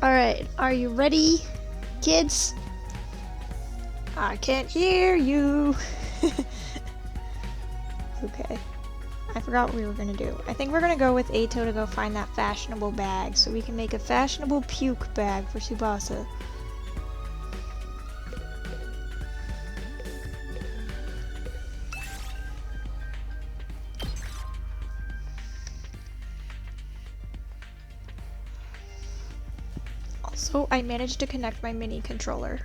Alright, are you ready, kids? I can't hear you. Okay. I forgot what we were gonna do. I think we're gonna go with Ato to go find that fashionable bag so we can make a fashionable puke bag for Tsubasa. Also, I managed to connect my mini controller.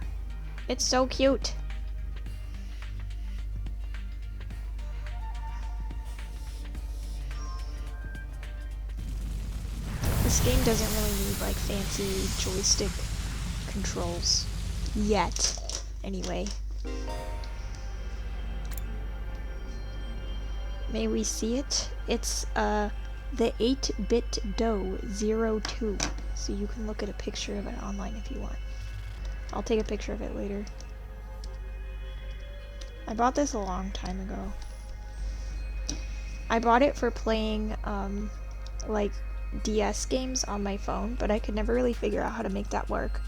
It's so cute. This game doesn't really need like fancy joystick controls. Yet. Anyway. May we see it? It's the 8-bit dough 02. So you can look at a picture of it online if you want. I'll take a picture of it later. I bought this a long time ago. I bought it for playing like DS games on my phone, but I could never really figure out how to make that work.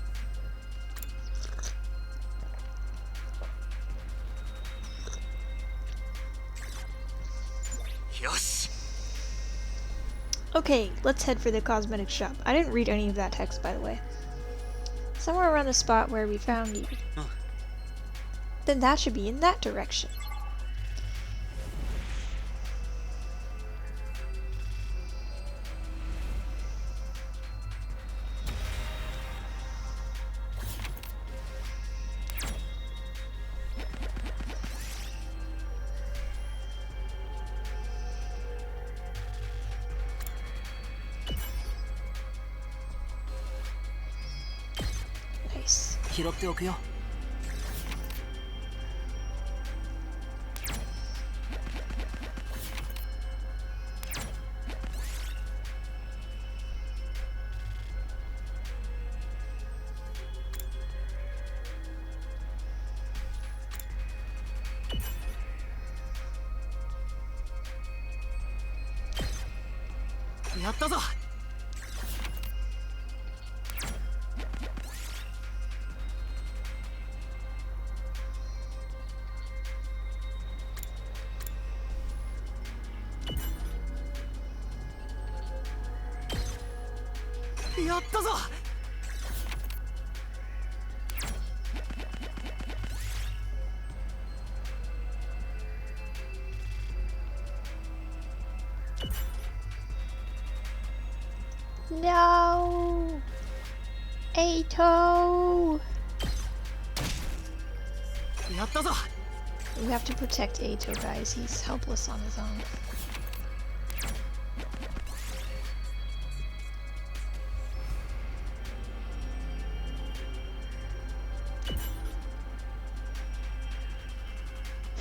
Yosh. Okay, let's head for the cosmetic shop. I didn't read any of that text, by the way. Somewhere around the spot where we found you. Then that should be in that direction. Nice. 拾っておくよ。やったぞ。やったぞ。No! Ato! やったぞ。 We have to protect Ato, guys. He's helpless on his own.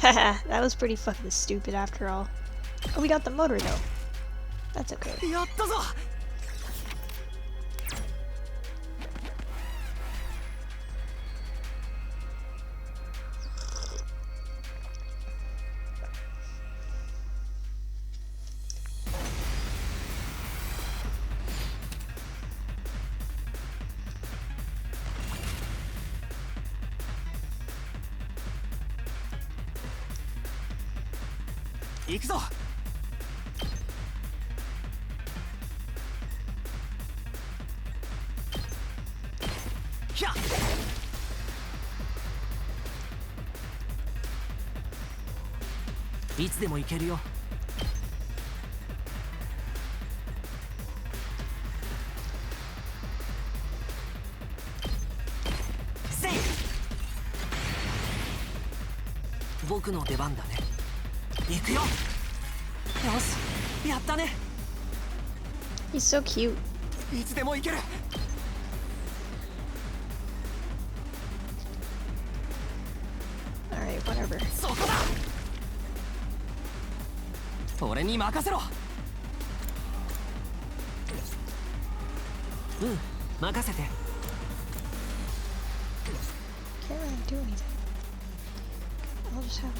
Haha, that was pretty fucking stupid after all. Oh, we got the motor though. That's okay. やったぞ。 行くぞ。ひゃっ。いつでも行けるよ。せい。僕の出番だね。 行くよ。よし、やったね。 He's so cute. いつでも行ける。Alright, whatever. そこだ。俺に任せろ。うん、任せて。 Can't really do anything. I'll just have him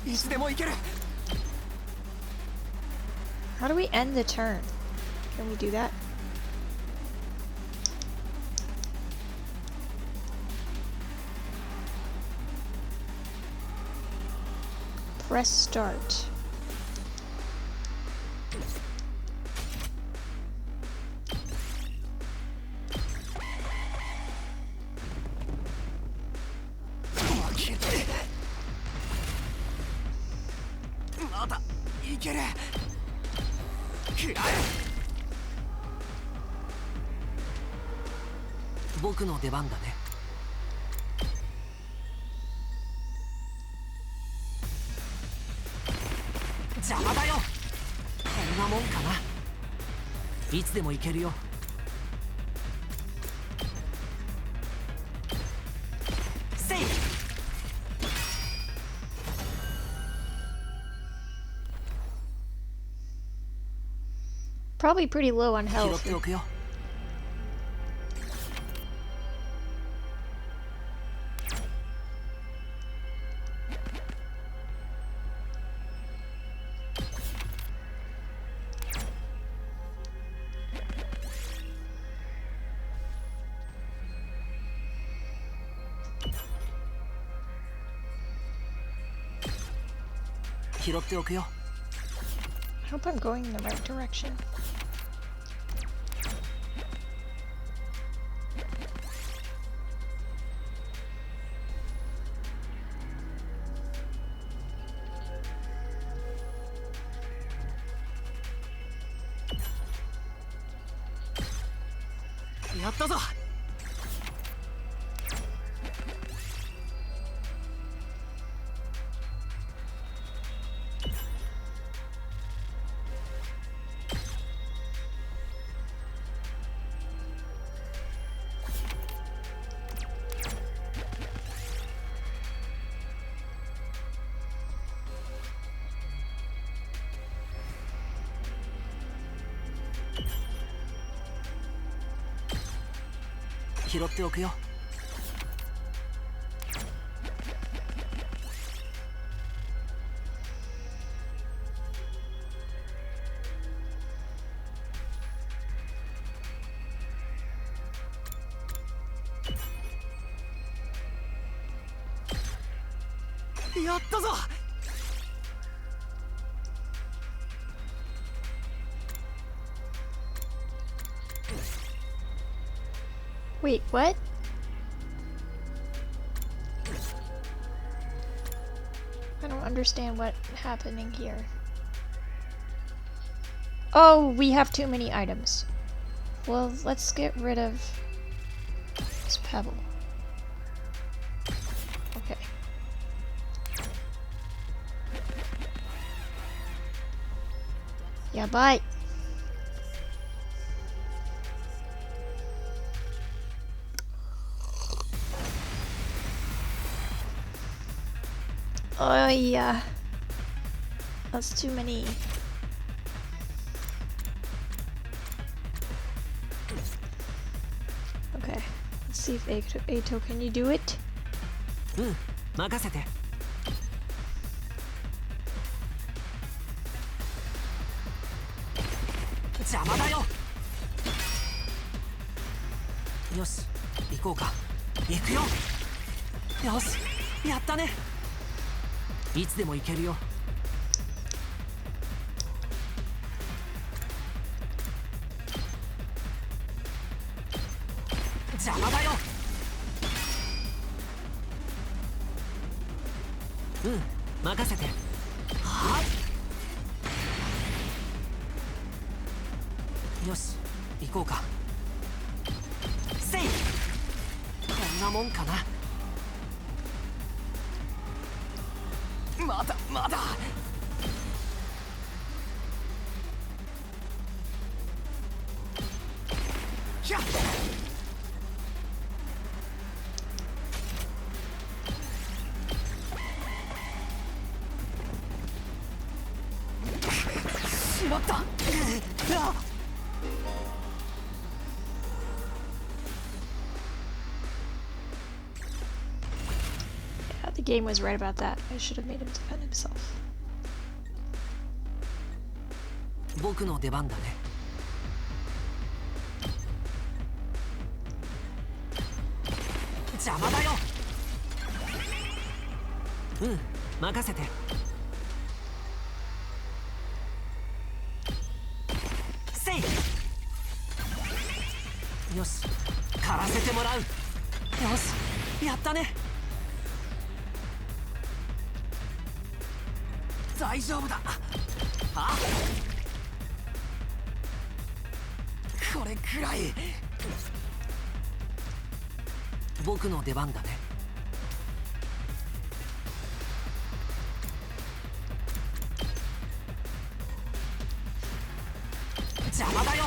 defend. いつでも行ける。 How do we end the turn? Can we do that? Press start.僕の出番だね。邪魔だよ。こんなもんかな。いつでも行けるよ。せい。Probably pretty low on 拾 health. っておくよ。拾っておくよ。 I hope I'm going in the right direction.拾っておくよ。やったぞ。Wait, what? I don't understand what's happening here. Oh, we have too many items. Well, let's get rid of this pebble. Okay. Yeah, bye. Oh yeah, that's too many. Okay, let's see if Ato, can you do it? 任せて。邪魔だよ。よし、行こうか。行くよ。よし、やったね。いつでも行けるよ。邪魔だよ。任せて。はっ。よし、行こうか。せい。こんなもんかな。まだまだ。ひゃっ。しまった。Yeah, the game was right about that. I should have made him defend himself. 僕の出番だね。邪魔だよ。任せて。よし、狩らせてもらう。よし、やったね。大丈夫だ。あ、これくらい。僕の出番だね。邪魔だよ。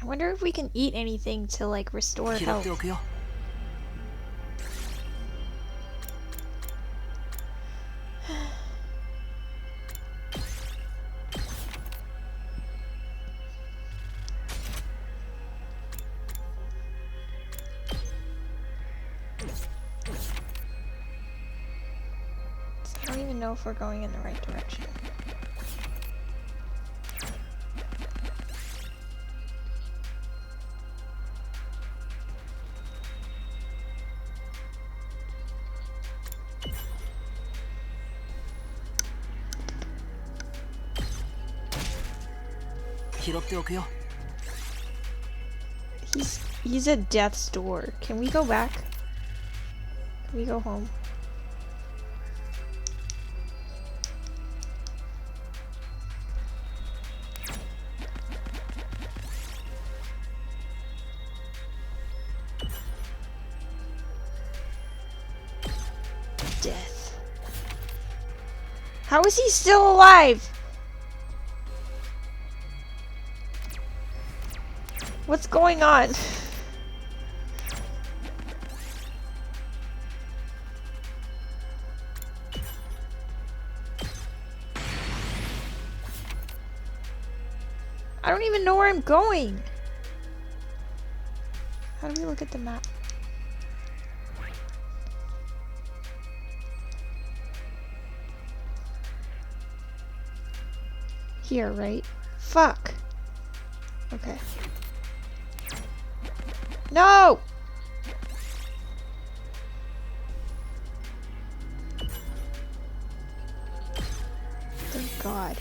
I wonder if we can eat anything to like restore 拾っ health. ておくよ。I don't even know if we're going in the right direction. He's at death's door. Can we go back? Can we go home? Death. How is he still alive? What's going on? I don't even know where I'm going. How do we look at the map? Here, right? Fuck. Okay. No! Thank God.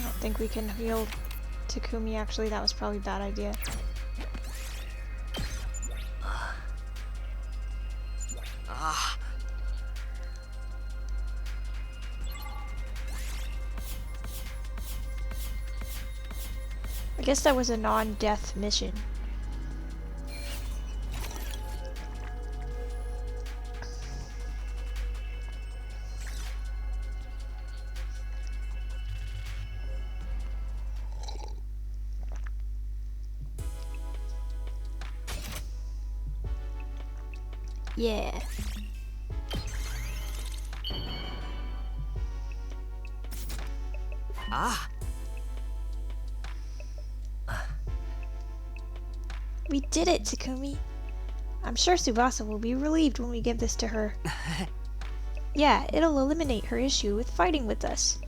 I think we can heal Takumi. Actually, that was probably a bad idea. I guess that was a non-death mission. Yeah. Ah. We did it, Takumi. I'm sure Tsubasa will be relieved when we give this to her. Yeah, it'll eliminate her issue with fighting with us.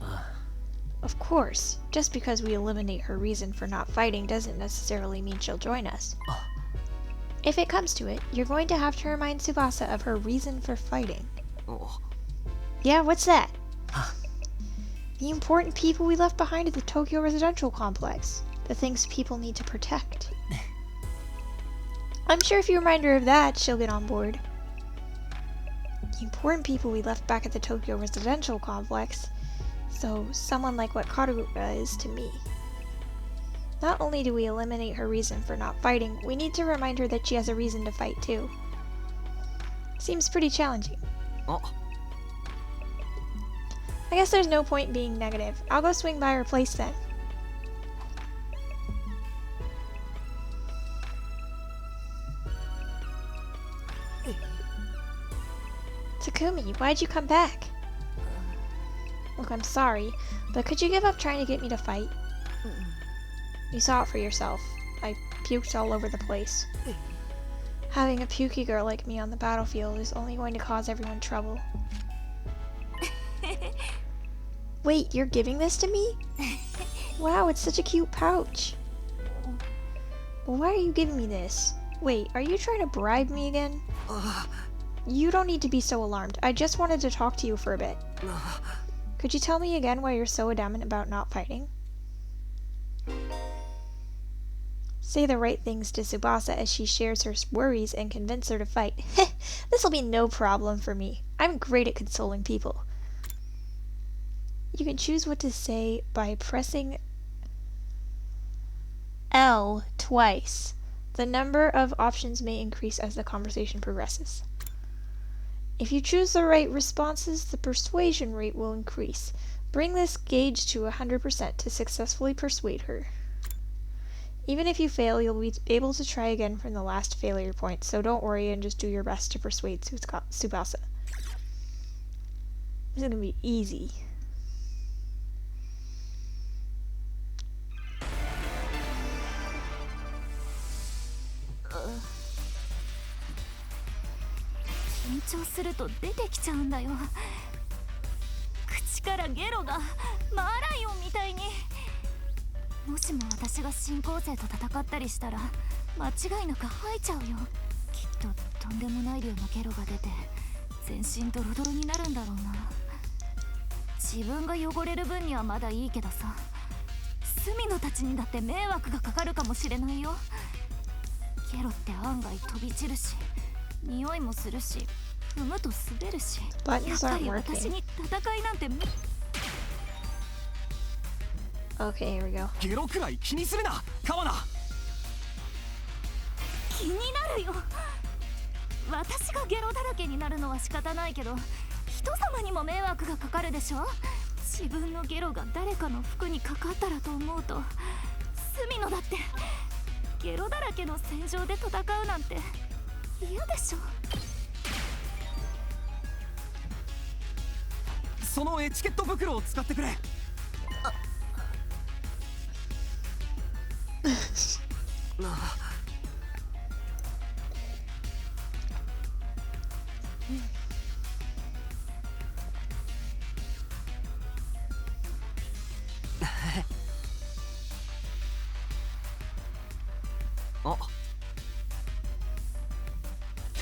Of course, just because we eliminate her reason for not fighting doesn't necessarily mean she'll join us. If it comes to it, you're going to have to remind Tsubasa of her reason for fighting. Yeah, what's that? The important people we left behind at the Tokyo residential complex. The things people need to protect. I'm sure if you remind her of that, she'll get on board. The important people we left back at the Tokyo residential complex. So, someone like what Karuga is to me. Not only do we eliminate her reason for not fighting, we need to remind her that she has a reason to fight too. Seems pretty challenging. I guess there's no point being negative. I'll go swing by her place then. Takumi, why'd you come back? Look, I'm sorry, but could you give up trying to get me to fight? You saw it for yourself. I puked all over the place. Having a pukey girl like me on the battlefield is only going to cause everyone trouble. Wait, you're giving this to me? Wow, it's such a cute pouch. Why are you giving me this? Wait, are you trying to bribe me again? You don't need to be so alarmed. I just wanted to talk to you for a bit. Could you tell me again why you're so adamant about not fighting? Say the right things to Tsubasa as she shares her worries and convince her to fight. This'll be no problem for me. I'm great at consoling people. You can choose what to say by pressing L twice. The number of options may increase as the conversation progresses. If you choose the right responses, the persuasion rate will increase. Bring this gauge to 100% to successfully persuade her. Even if you fail, you'll be able to try again from the last failure point, so don't worry and just do your best to persuade Tsubasa. This is gonna be easy. Buttons aren't working. Okay, here we go. ゲロくらい気にするな、川名。気になるよ。私がゲロだらけになるのは仕方ないけど、人様にも迷惑がかかるでしょ。自分のゲロが誰かの服にかかったらと思うと、隅野だってゲロだらけの戦場で戦うなんて嫌でしょ。そのエチケット袋を使ってくれ。あ、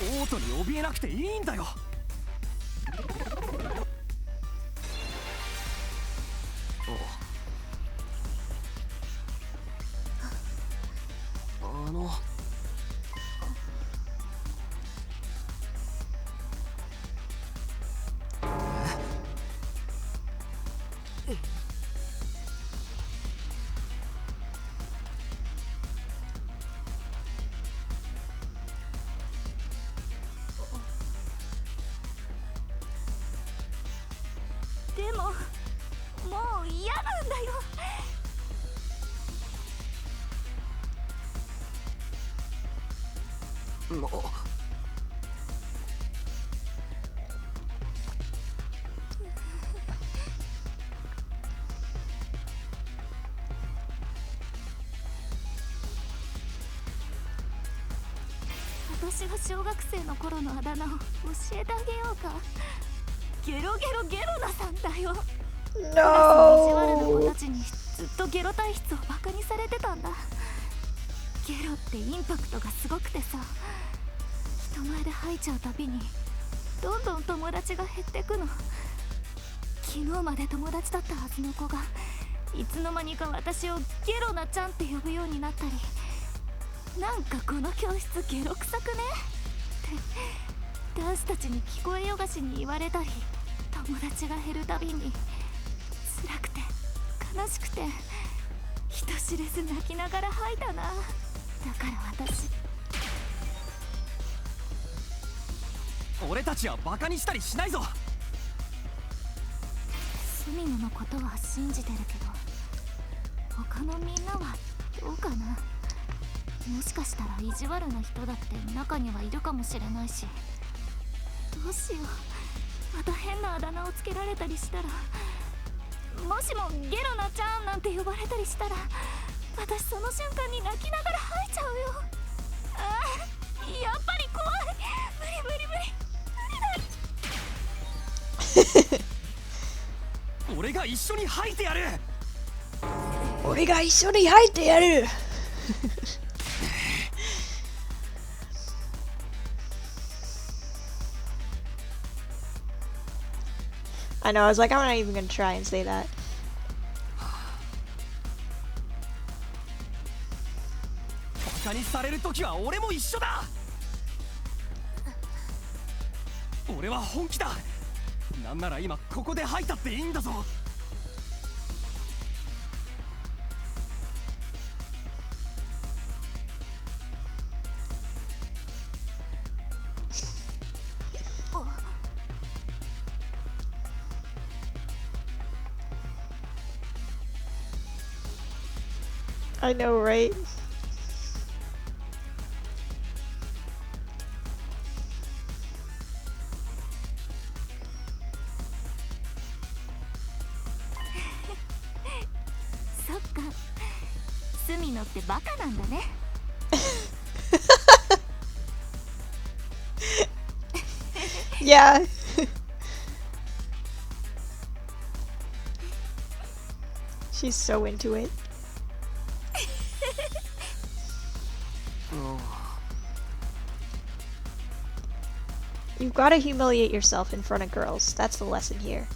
オートに怯えなくていいんだよ。でも、もう嫌なんだよ。もう。私が小学生の頃のあだ名を教えてあげようか。ゲロゲロゲロナさんだよ。クラスの意地悪な子たちにずっとゲロ体質をバカにされてたんだ。ゲロってインパクトがすごくてさ、人前で吐いちゃうたびにどんどん友達が減ってくの。昨日まで友達だったはずの子がいつの間にか私をゲロナちゃんって呼ぶようになったり、なんかこの教室ゲロ臭くねって男子たちに聞こえよがしに言われたり、友達が減るたびに辛くて悲しくて人知れず泣きながら吐いたな。だから私、俺たちはバカにしたりしないぞ。そスミノのことは信じてるけど、他のみんなはどうかな。もしかしたら意地悪な人だって中にはいるかもしれないし、どうしよう、また変なあだ名をつけられたりしたら、もしもゲロナちゃんなんて呼ばれたりしたら、私その瞬間に泣きながら吐いちゃうよ。あー、やっぱり怖い。無理無理無理だ。俺が一緒に吐いてやる。俺が一緒に吐いてやる。I know, I was like, I'm not even gonna try and say that. バカにされるときは俺も一緒だ。俺は本気だ。なんなら今ここで吐いたっていいんだぞ。I know, right?そっか、スミノってバカなんだね。Yeah. She's so into it. You've got to humiliate yourself in front of girls. That's the lesson here.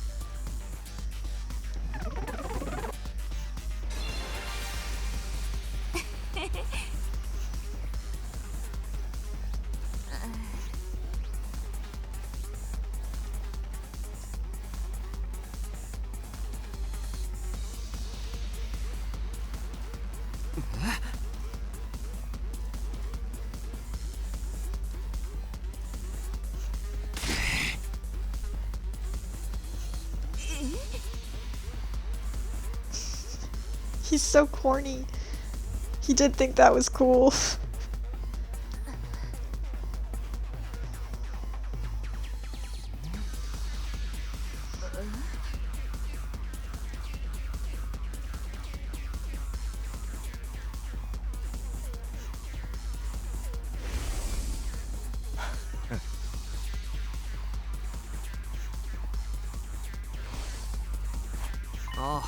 He's so corny. He did think that was cool. Oh.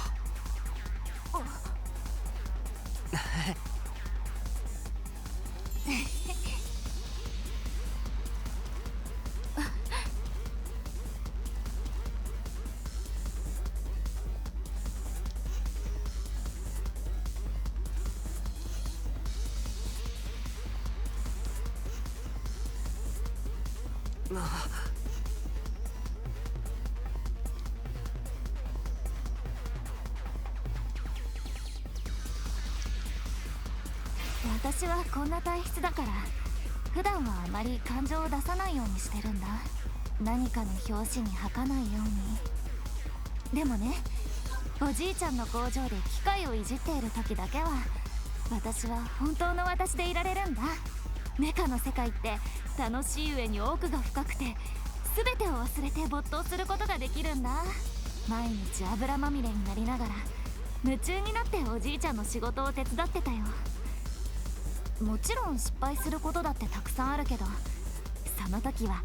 No. 私はこんな体質だから、普段はあまり感情を出さないようにしてるんだ。何かの拍子に吐かないように。でもね、おじいちゃんの工場で機械をいじっている時だけは、私は本当の私でいられるんだ。メカの世界って楽しい上に奥が深くて、全てを忘れて没頭することができるんだ。毎日油まみれになりながら夢中になっておじいちゃんの仕事を手伝ってたよ。もちろん失敗することだってたくさんあるけど、その時は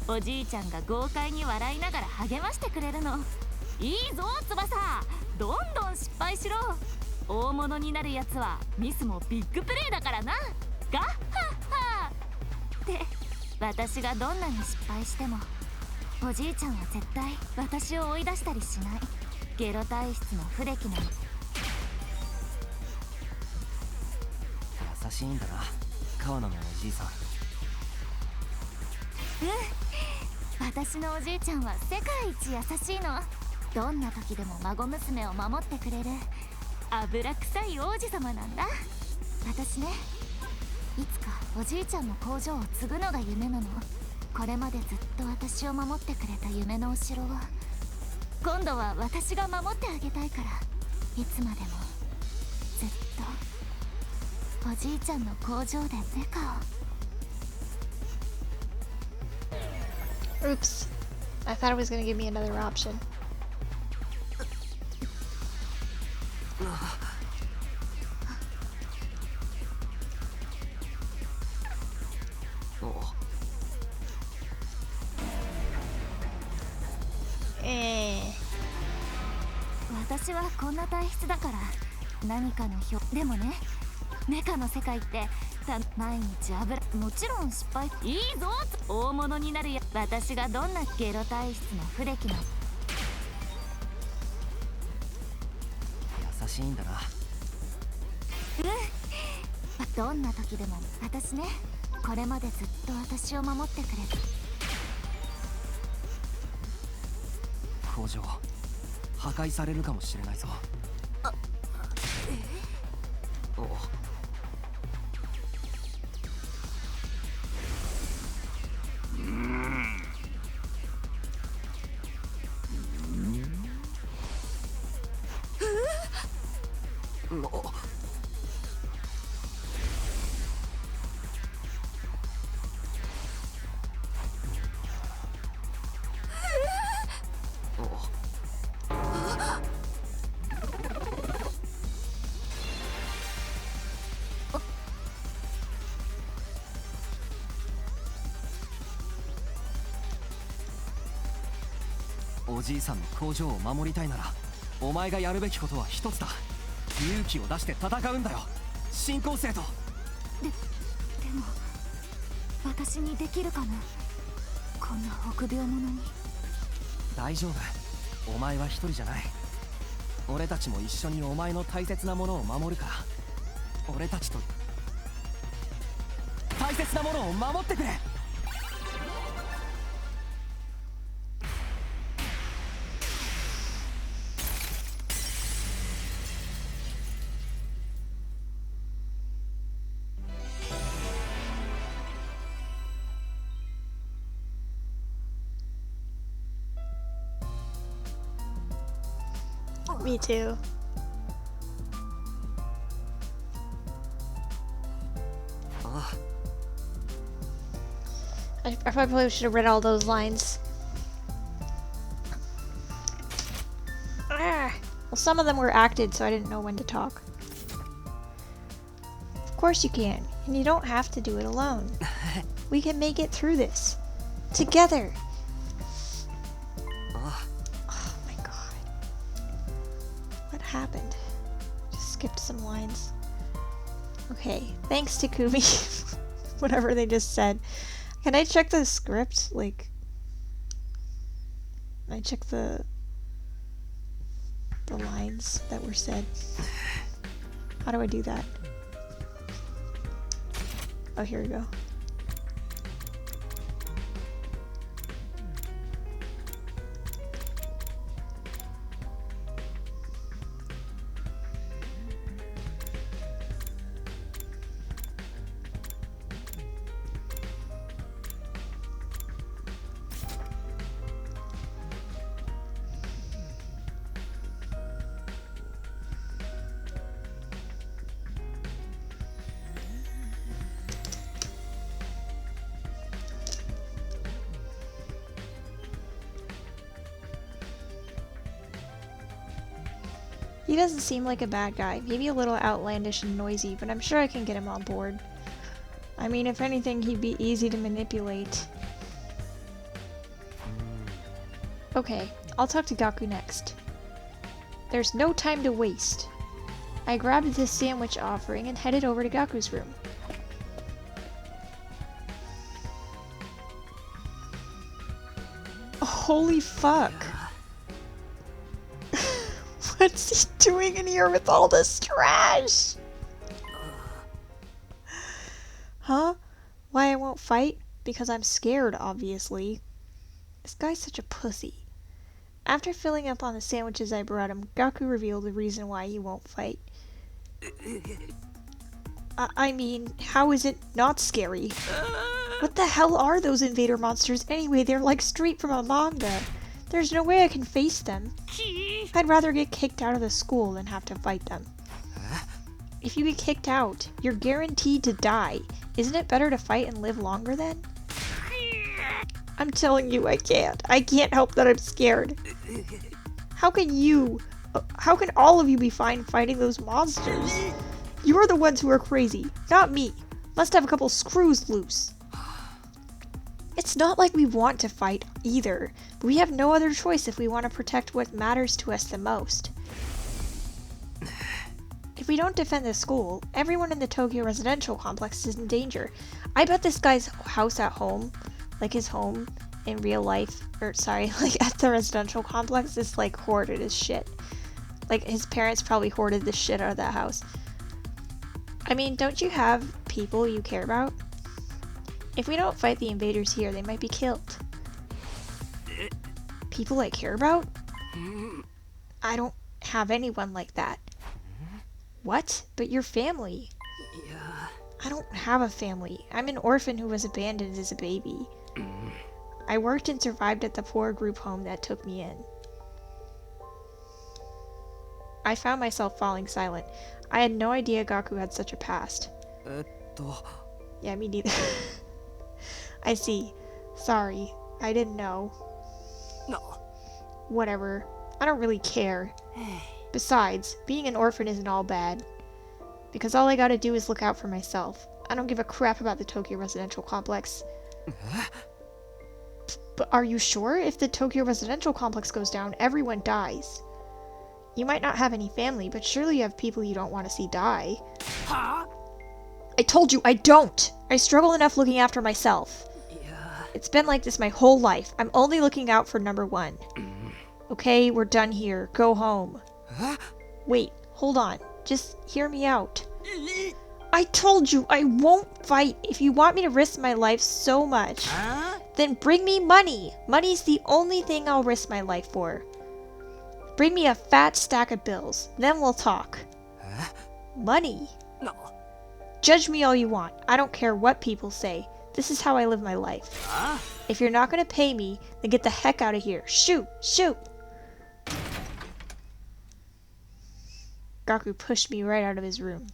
おじいちゃんが豪快に笑いながら励ましてくれるの。いいぞ翼、どんどん失敗しろ。大物になるやつはミスもビッグプレーだからな。ガッハッハって、私がどんなに失敗してもおじいちゃんは絶対私を追い出したりしない。ゲロ体質の不出来なの。優しいんだな、川野のおじいさん。私のおじいちゃんは世界一優しいの。どんな時でも孫娘を守ってくれる油臭い王子様なんだ。私ね、いつかおじいちゃんの工場を継ぐのが夢なの。これまでずっと私を守ってくれた夢のお城は今度は私が守ってあげたいから、いつまでもずっとおじいちゃんの工場でメカを。 Oops. I thought it was gonna give me another option. Eh. 私はこんな体質だから何かのでもね、メカの世界って毎日油、もちろん失敗いいぞ、大物になるや。私がどんなゲロ体質の不出来の優しいんだな。どんな時でも私ね、これまでずっと私を守ってくれる。工場破壊されるかもしれないぞ。おう。おじいさんの工場を守りたいなら、お前がやるべきことは一つだ。勇気を出して戦うんだよ、新興生と。でも私にできるかな、こんな臆病者に。大丈夫、お前は一人じゃない。俺たちも一緒にお前の大切なものを守るから。俺たちと大切なものを守ってくれ。Me too. I probably should have read all those lines. Well, some of them were acted, so I didn't know when to talk. Of course you can, and you don't have to do it alone. We can make it through this. Together. Oh my god. What happened? Just skipped some lines. Okay, thanks Takumi. Whatever they just said. Can I check the script? Like, can I check the lines that were said? How do I do that? Oh, here we go. He doesn't seem like a bad guy, maybe a little outlandish and noisy, but I'm sure I can get him on board. I mean, if anything, he'd be easy to manipulate. Okay, I'll talk to Gaku next. There's no time to waste. I grabbed this sandwich offering and headed over to Gaku's room. Holy fuck. What's he doing in here with all this trash? Huh? Why I won't fight? Because I'm scared, obviously. This guy's such a pussy. After filling up on the sandwiches I brought him, Gaku revealed the reason why he won't fight. I mean, how is it not scary? What the hell are those invader monsters anyway? They're like straight from a manga. There's no way I can face them. I'd rather get kicked out of the school than have to fight them. If you get kicked out, you're guaranteed to die. Isn't it better to fight and live longer then? I'm telling you, I can't. I can't help that I'm scared. How can all of you be fine fighting those monsters? You're the ones who are crazy, not me. Must have a couple screws loose. It's not like we want to fight either, but we have no other choice if we want to protect what matters to us the most. If we don't defend the school, everyone in the Tokyo residential complex is in danger. I bet this guy's house at home, like his home in real life, like at the residential complex, is like hoarded as shit. Like his parents probably hoarded the shit out of that house. I mean, don't you have people you care about? If we don't fight the invaders here, they might be killed. People I care about? I don't have anyone like that. What? But your family. Yeah. I don't have a family. I'm an orphan who was abandoned as a baby. I worked and survived at the poor group home that took me in. I found myself falling silent. I had no idea Gaku had such a past. Yeah, me neither. I see. Sorry. I didn't know. No. Whatever. I don't really care. Besides, being an orphan isn't all bad. Because all I gotta do is look out for myself. I don't give a crap about the Tokyo residential complex. But are you sure? If the Tokyo residential complex goes down, everyone dies. You might not have any family, but surely you have people you don't want to see die. Huh? I told you, I don't! I struggle enough looking after myself. Yeah. It's been like this my whole life. I'm only looking out for number one. Okay, we're done here. Go home. Huh? Wait, hold on. Just hear me out. I told you, I won't fight. If you want me to risk my life so much, then bring me money. Money's the only thing I'll risk my life for. Bring me a fat stack of bills. Then we'll talk. Money? No. Judge me all you want. I don't care what people say. This is how I live my life. If you're not gonna pay me, then get the heck out of here. Shoot! Shoot! Gaku pushed me right out of his room.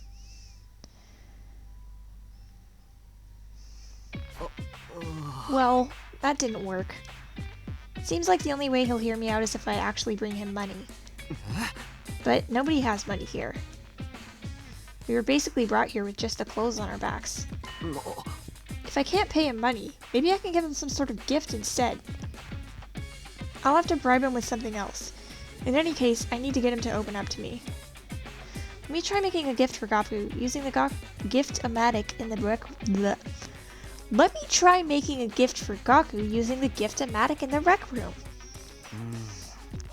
Well, that didn't work. Seems like the only way he'll hear me out is if I actually bring him money. But nobody has money here. We were basically brought here with just the clothes on our backs. No. If I can't pay him money, maybe I can give him some sort of gift instead. I'll have to bribe him with something else. In any case, I need to get him to open up to me. Let me try making a gift for Gaku using the gift-o-matic in the rec. Bleh. Let me try making a gift for Gaku using the gift-o-matic in the rec room.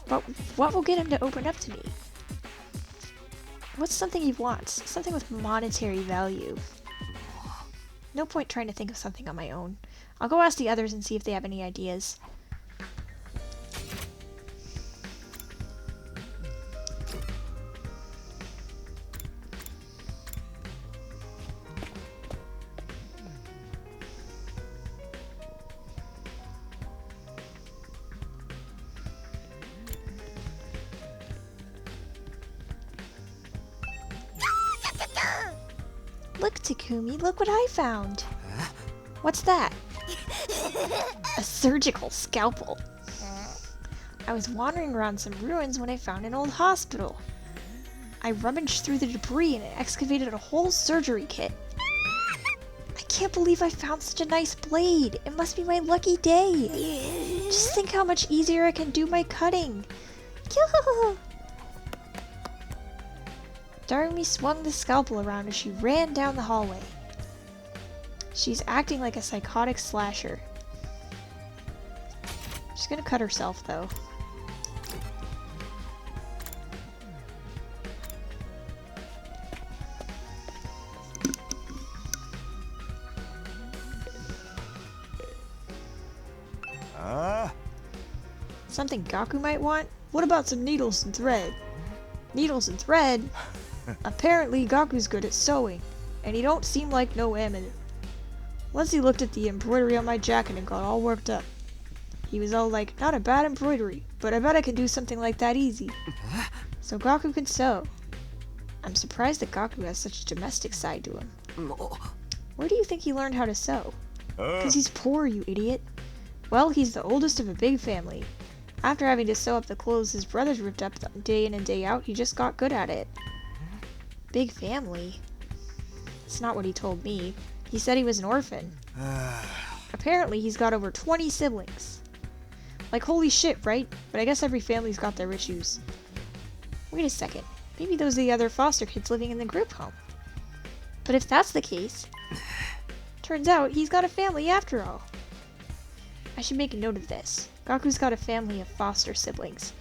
But what will get him to open up to me? What's something he wants? Something with monetary value. No point trying to think of something on my own. I'll go ask the others and see if they have any ideas. Look, Takumi, look what I found. What's that? A surgical scalpel. I was wandering around some ruins when I found an old hospital. I rummaged through the debris and excavated a whole surgery kit. I can't believe I found such a nice blade. It must be my lucky day. Just think how much easier I can do my cutting. Darumi swung the scalpel around as she ran down the hallway. She's acting like a psychotic slasher. She's gonna cut herself, though. Something Gaku might want? What about some needles and thread? Needles and thread? Apparently Gaku's good at sewing, and he don't seem like no amateur. Once he looked at the embroidery on my jacket and got all worked up. He was all like, not a bad embroidery, but I bet I can do something like that easy. So Gaku can sew. I'm surprised that Gaku has such a domestic side to him. Where do you think he learned how to sew? 'Cause he's poor, you idiot. Well, he's the oldest of a big family. After having to sew up the clothes his brothers ripped up day in and day out, he just got good at it. Big family? It's not what he told me. He said he was an orphan. Apparently, he's got over 20 siblings. Like, holy shit, right? But I guess every family's got their issues. Wait a second. Maybe those are the other foster kids living in the group home. But if that's the case, turns out he's got a family after all. I should make a note of this. Gaku's got a family of foster siblings.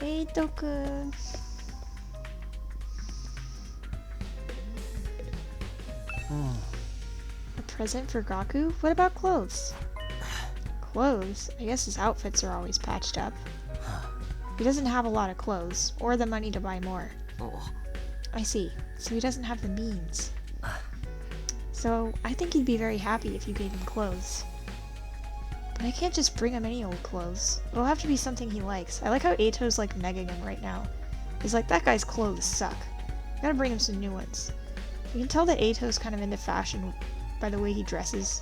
Eito-kun. A present for Gaku? What about clothes? Clothes? I guess his outfits are always patched up. He doesn't have a lot of clothes, or the money to buy more. I see. So he doesn't have the means. So I think he'd be very happy if you gave him clothes. But I can't just bring him any old clothes. It'll have to be something he likes. I like how Eito's like negging him right now. He's like, that guy's clothes suck. Gotta bring him some new ones. You can tell that Eito's kind of into fashion by the way he dresses.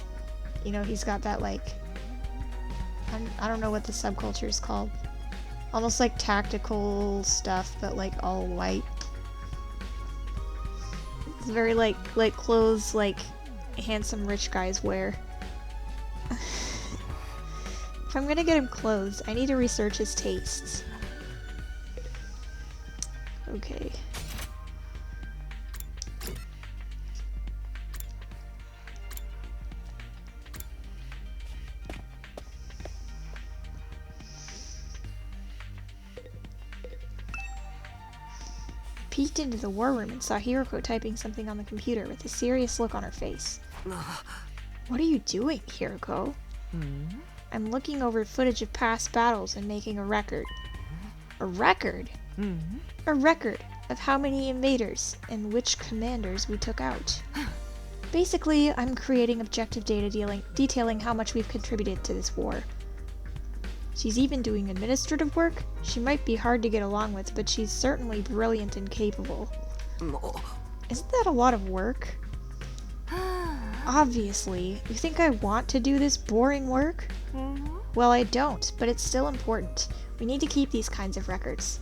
You know, he's got that like, I don't know what the subculture is called. Almost like tactical stuff, but like all white. It's very like clothes like handsome rich guys wear. If I'm gonna get him clothes, I need to research his tastes. Okay. Peeked into the war room and saw Hiroko typing something on the computer with a serious look on her face. What are you doing, Hiroko? I'm looking over footage of past battles and making a record. A record? A record of how many invaders and which commanders we took out. Basically, I'm creating objective data detailing how much we've contributed to this war. She's even doing administrative work. She might be hard to get along with, but she's certainly brilliant and capable. Isn't that a lot of work? Obviously. You think I want to do this boring work? Well, I don't, but it's still important. We need to keep these kinds of records.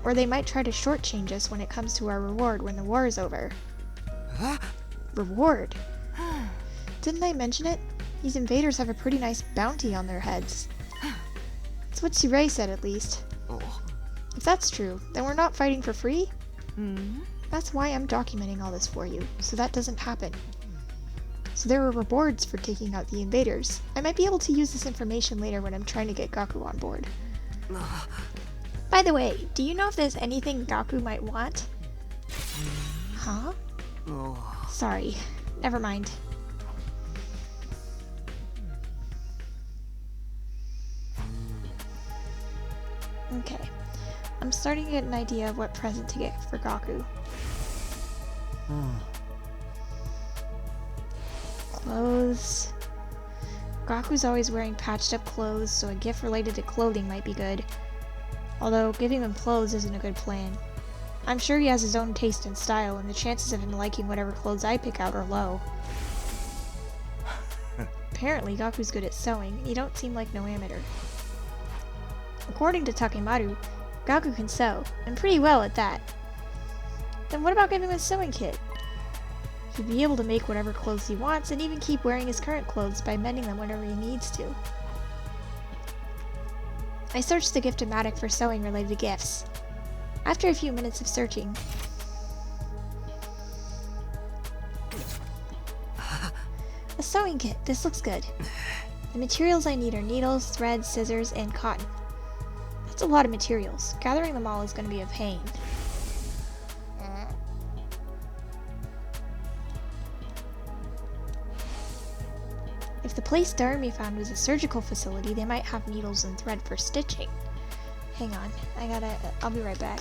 Or they might try to shortchange us when it comes to our reward when the war is over. Reward? Didn't I mention it? These invaders have a pretty nice bounty on their heads. That's what Rury said, at least. If that's true, then we're not fighting for free? That's why I'm documenting all this for you, so that doesn't happen. So there are rewards for taking out the invaders. I might be able to use this information later when I'm trying to get Gaku on board. By the way, do you know if there's anything Gaku might want? Huh? Sorry. Never mind. Okay. I'm starting to get an idea of what present to get for Gaku. Clothes. Gaku's always wearing patched up clothes, so a gift related to clothing might be good. Although, giving him clothes isn't a good plan. I'm sure he has his own taste and style, and the chances of him liking whatever clothes I pick out are low. Apparently, Gaku's good at sewing, and you don't seem like no amateur. According to Takemaru, Gaku can sew, and pretty well at that. Then what about giving him a sewing kit? He'd be able to make whatever clothes he wants, and even keep wearing his current clothes by mending them whenever he needs to. I searched the Gift-O-Matic for sewing-related gifts. After a few minutes of searching, a sewing kit. This looks good. The materials I need are needles, thread, scissors, and cotton. That's a lot of materials. Gathering them all is going to be a pain. If the place Darmy found was a surgical facility, they might have needles and thread for stitching. Hang on, I'll be right back.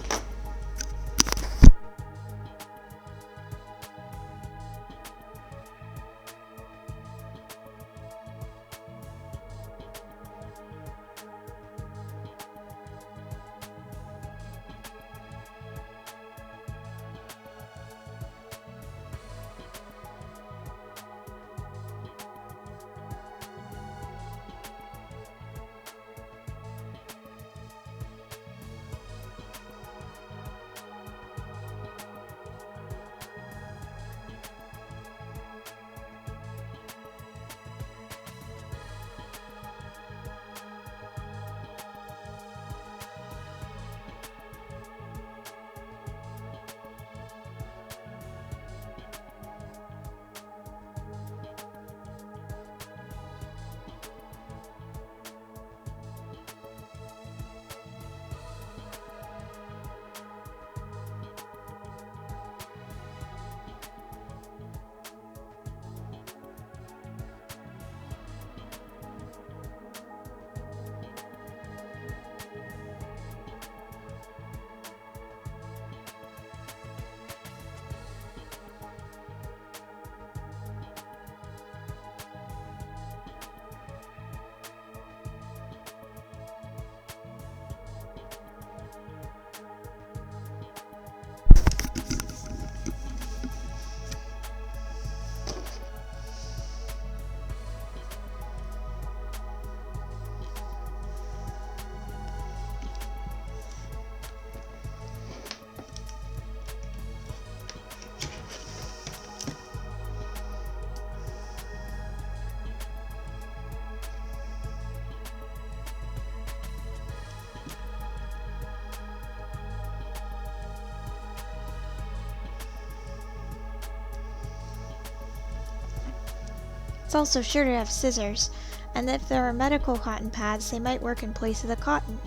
It's also sure to have scissors, and if there are medical cotton pads, they might work in place of the cotton.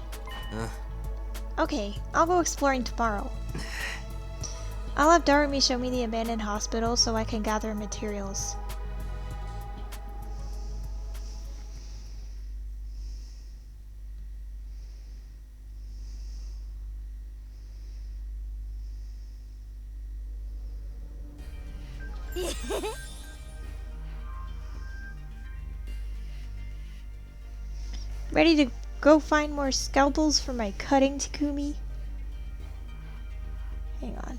Okay, I'll go exploring tomorrow. I'll have Darumi show me the abandoned hospital so I can gather materials. Ready to go find more scalpels for my cutting, Takumi? Hang on.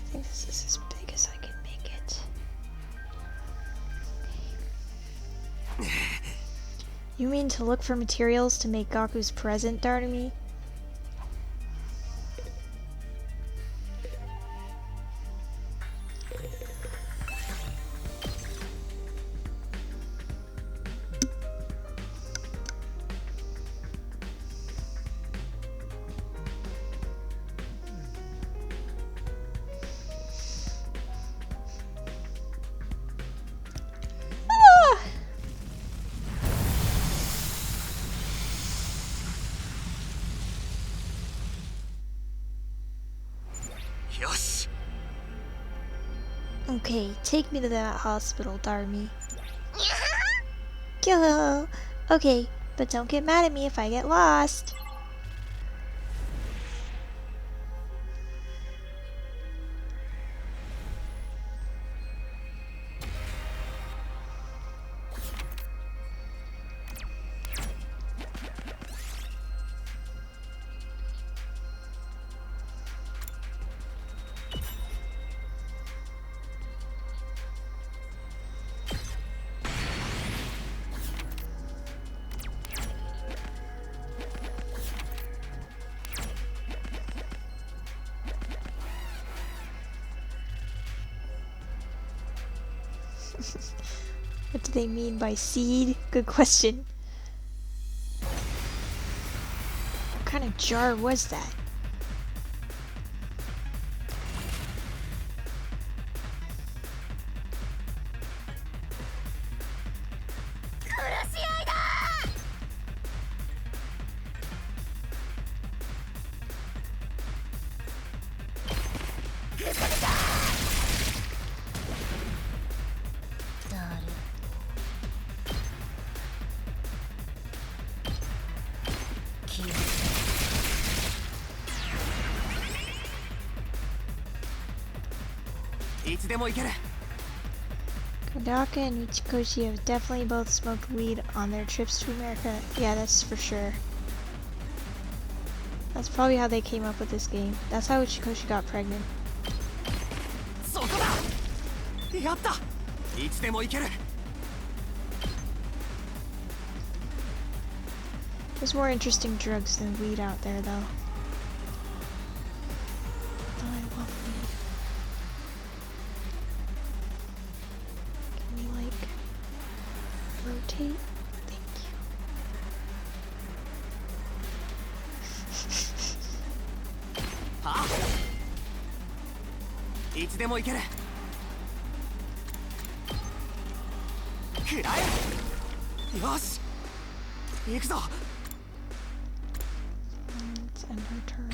I think this is as big as I can make it. You mean to look for materials to make Gaku's present, Darumi? Okay, take me to that hospital, Darumi. Yo! Okay, but don't get mad at me if I get lost. What do they mean by seed? Good question. What kind of jar was that? いつでも行ける。 Kodaka and Ichikoshi have definitely both smoked weed on their trips to America. Yeah, that's for sure. That's probably how they came up with this game. That's how Ichikoshi got pregnant. そこだ。やった。いつでも行ける。 There's more interesting drugs than weed out there, though. Though I love weed. Can we, like, rotate? Thank you. はあ。いつでも行ける。食らえ。よし。行くぞ。 Let's end her turn.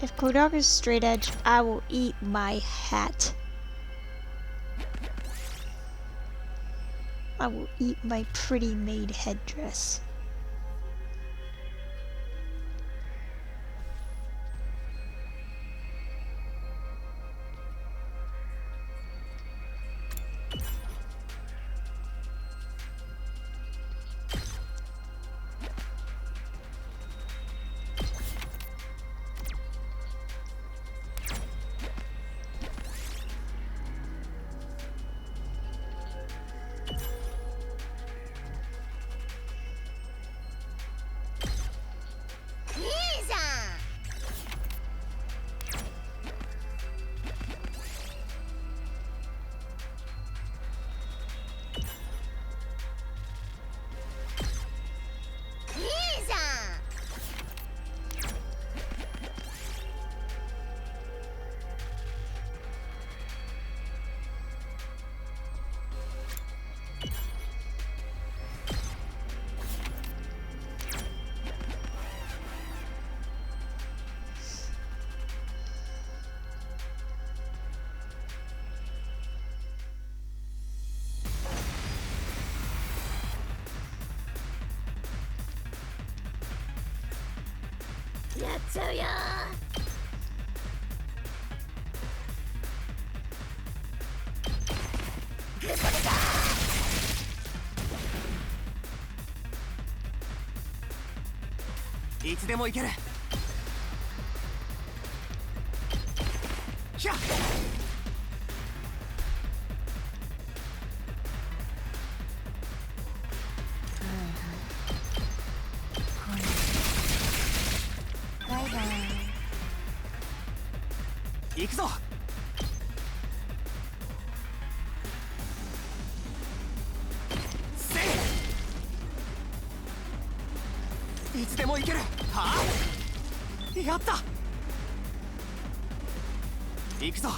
If Kodaka's straight edge, I will eat my hat. I will eat my pretty made headdress. Iつでも行ける。ひゃっ。行くぞ。せい。いつでも行ける。はあ。やった。行くぞ。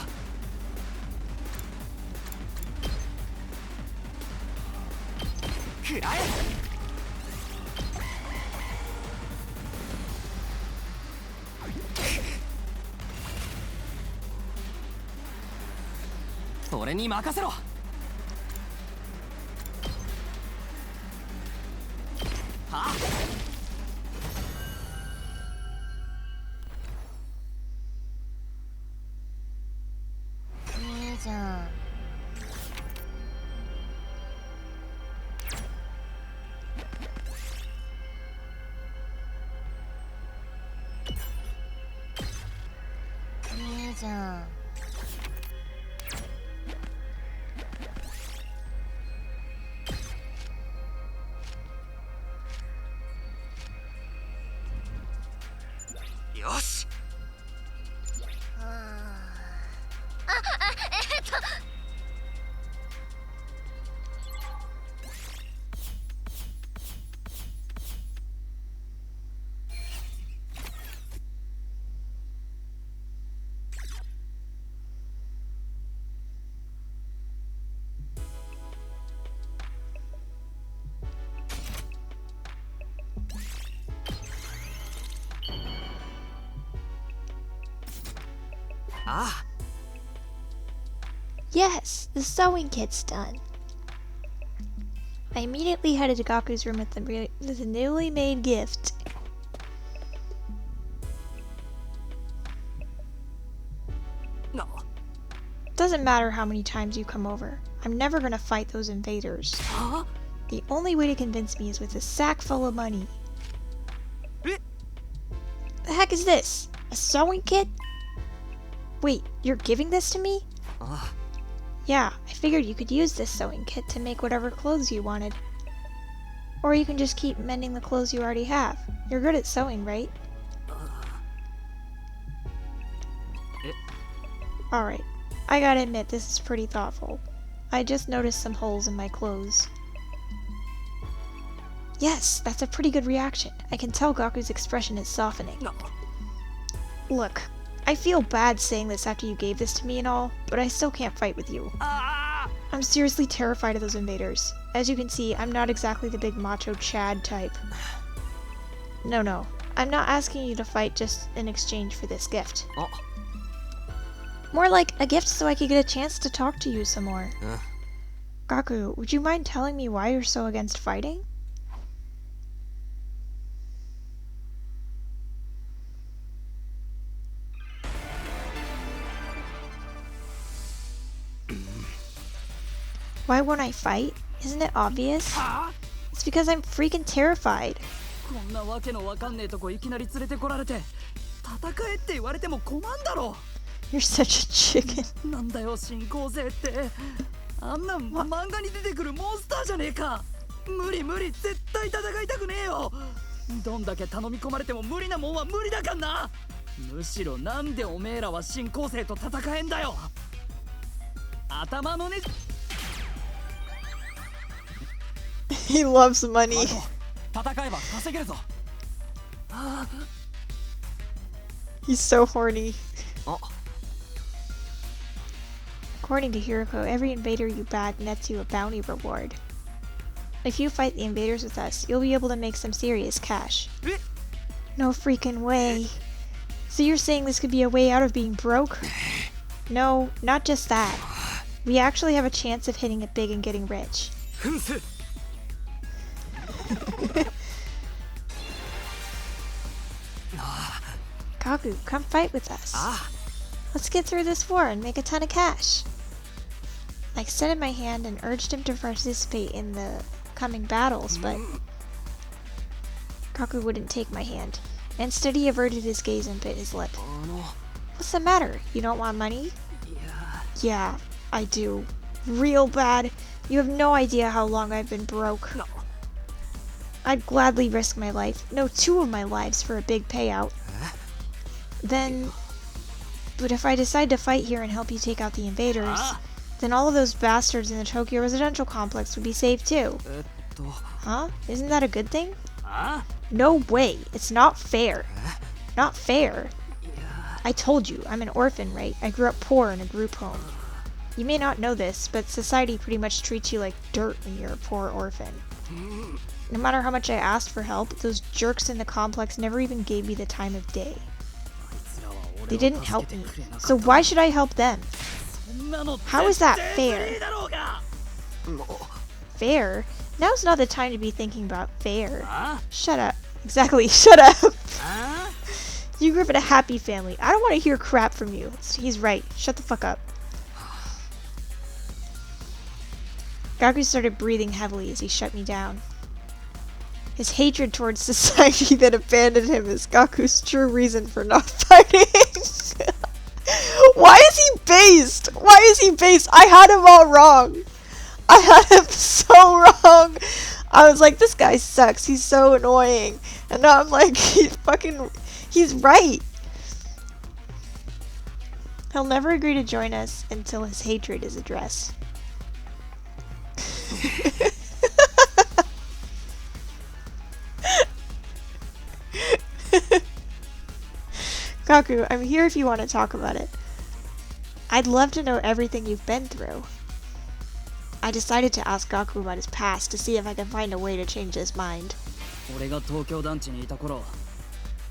食らえ。俺に任せろ。はあ。いいじゃん。いいじゃん。よし。Ah. Yes, the sewing kit's done. I immediately headed to Gaku's room with the newly made gift. No. Doesn't matter how many times you come over. I'm never gonna fight those invaders. Huh? The only way to convince me is with a sack full of money. Eh? The heck is this? A sewing kit? Wait, you're giving this to me? Yeah, I figured you could use this sewing kit to make whatever clothes you wanted. Or you can just keep mending the clothes you already have. You're good at sewing, right? Alright, I gotta admit this is pretty thoughtful. I just noticed some holes in my clothes. Yes, that's a pretty good reaction. I can tell Gaku's expression is softening. No. Look, I feel bad saying this after you gave this to me and all, but I still can't fight with you. Ah! I'm seriously terrified of those invaders. As you can see, I'm not exactly the big macho Chad type. No, I'm not asking you to fight just in exchange for this gift. Oh. More like a gift so I could get a chance to talk to you some more. Gaku, would you mind telling me why you're so against fighting? Why won't I fight? Isn't it obvious? It's because I'm freaking terrified. こんなわけのわかんねえとこいきなり連れてこられて戦えって言われても困んだろ You're such a chicken. なんだよ新興勢ってあんな漫画に出てくるモンスターじゃねえか無理絶対戦いたくねえよどんだけ頼み込まれても無理なもんは無理だかんなむしろなんでおめえらは新興勢と戦えんだよ頭のね He loves money. 戦えば稼げるぞ He's so horny. あ According to Hiroko, every invader you bag nets you a bounty reward. If you fight the invaders with us, you'll be able to make some serious cash. No freaking way. So you're saying this could be a way out of being broke? No, not just that. We actually have a chance of hitting it big and getting rich. Gaku, come fight with us. Let's get through this war and make a ton of cash. I extended my hand and urged him to participate in the coming battles, but Gaku wouldn't take my hand. Instead, he averted his gaze and bit his lip. What's the matter? You don't want money? Yeah, I do. Real bad. You have no idea how long I've been broke. No. I'd gladly risk my life, no, 2 of my lives, for a big payout. But if I decide to fight here and help you take out the invaders, then all of those bastards in the Tokyo residential complex would be saved too. Huh? Isn't that a good thing? No way. It's not fair. Not fair. I told you, I'm an orphan, right? I grew up poor in a group home. You may not know this, but society pretty much treats you like dirt when you're a poor orphan. No matter how much I asked for help, those jerks in the complex never even gave me the time of day. They didn't help me, so why should I help them? How is that fair? Fair? Now's not the time to be thinking about fair. Shut up. Exactly, shut up! You grew up in a happy family. I don't want to hear crap from you. He's right. Shut the fuck up. Gaku started breathing heavily as he shut me down. His hatred towards society that abandoned him is Gaku's true reason for not fighting. Why is he based? Why is he based? I had him all wrong. I had him so wrong. I was like, this guy sucks. He's so annoying. And now I'm like, he's right. He'll never agree to join us until his hatred is addressed. Gaku, I'm here if you want to talk about it. I'd love to know everything you've been through. I decided to ask Gaku about his past to see if I can find a way to change his mind. 俺が東京団地にいた頃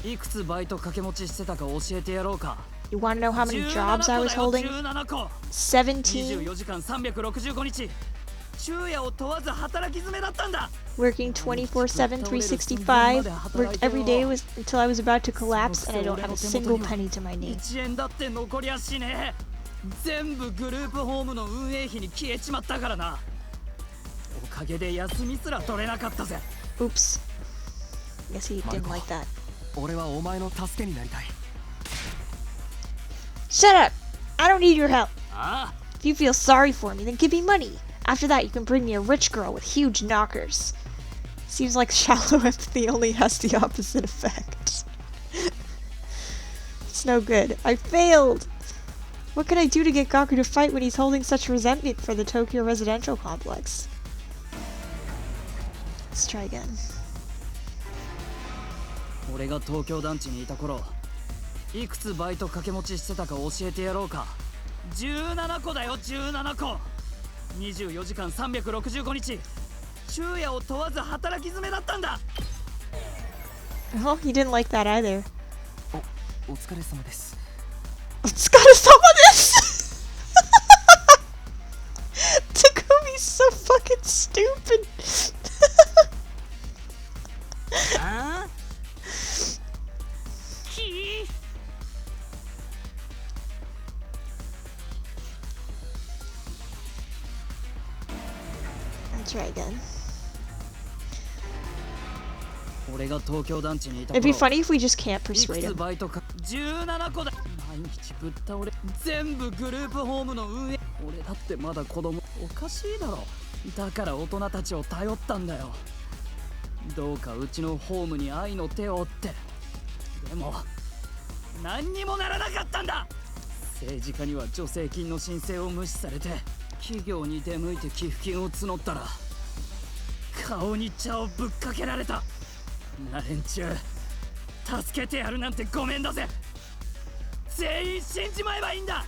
いくつバイト掛け持ちしてたか教えてやろうか You want to know how many jobs I was holding? 17. 24時間365日昼夜を問わず働き詰めだったんだ Working 24/7, 365. Worked every day until I was about to collapse, and I don't have a single penny to my name. 1円だって残りゃしねえ全部グループホームの運営費に消えちまったからなおかげで休みすら取れなかったぜ Oops. Guess he didn't like that. 俺はお前の助けになりたい Shut up! I don't need your help. ああ If you feel sorry for me, then give me money. After that, you can bring me a rich girl with huge knockers. Seems like shallow empathy only has the opposite effect. It's no good. I failed! What can I do to get Gaku to fight when he's holding such resentment for the Tokyo residential complex? Let's try again. 俺が東京団地にいた頃いくつバイト掛け持ちしてたか教えてやろうか17個だよ17個24時間365日昼夜を問わず働き詰めだったんだ Well, he didn't like that either. お疲れ様です Otsukaresama-desu! Takumi's so fucking stupid. ああきー I'll try again. 俺が東京団地にいた It'd be 頃 funny if we just can't いく persuade つ him. バイトか17個だ毎日ぶっ倒れ全部グループホームの運営俺だってまだ子供おかしいだろだから大人たちを頼ったんだよどうかうちのホームに愛の手をってでも何にもならなかったんだ政治家には助成金の申請を無視されて企業に出向いて寄付金を募ったら顔に茶をぶっかけられたな連中助けてやるなんてごめんだぜ全員死んじまえばいいんだ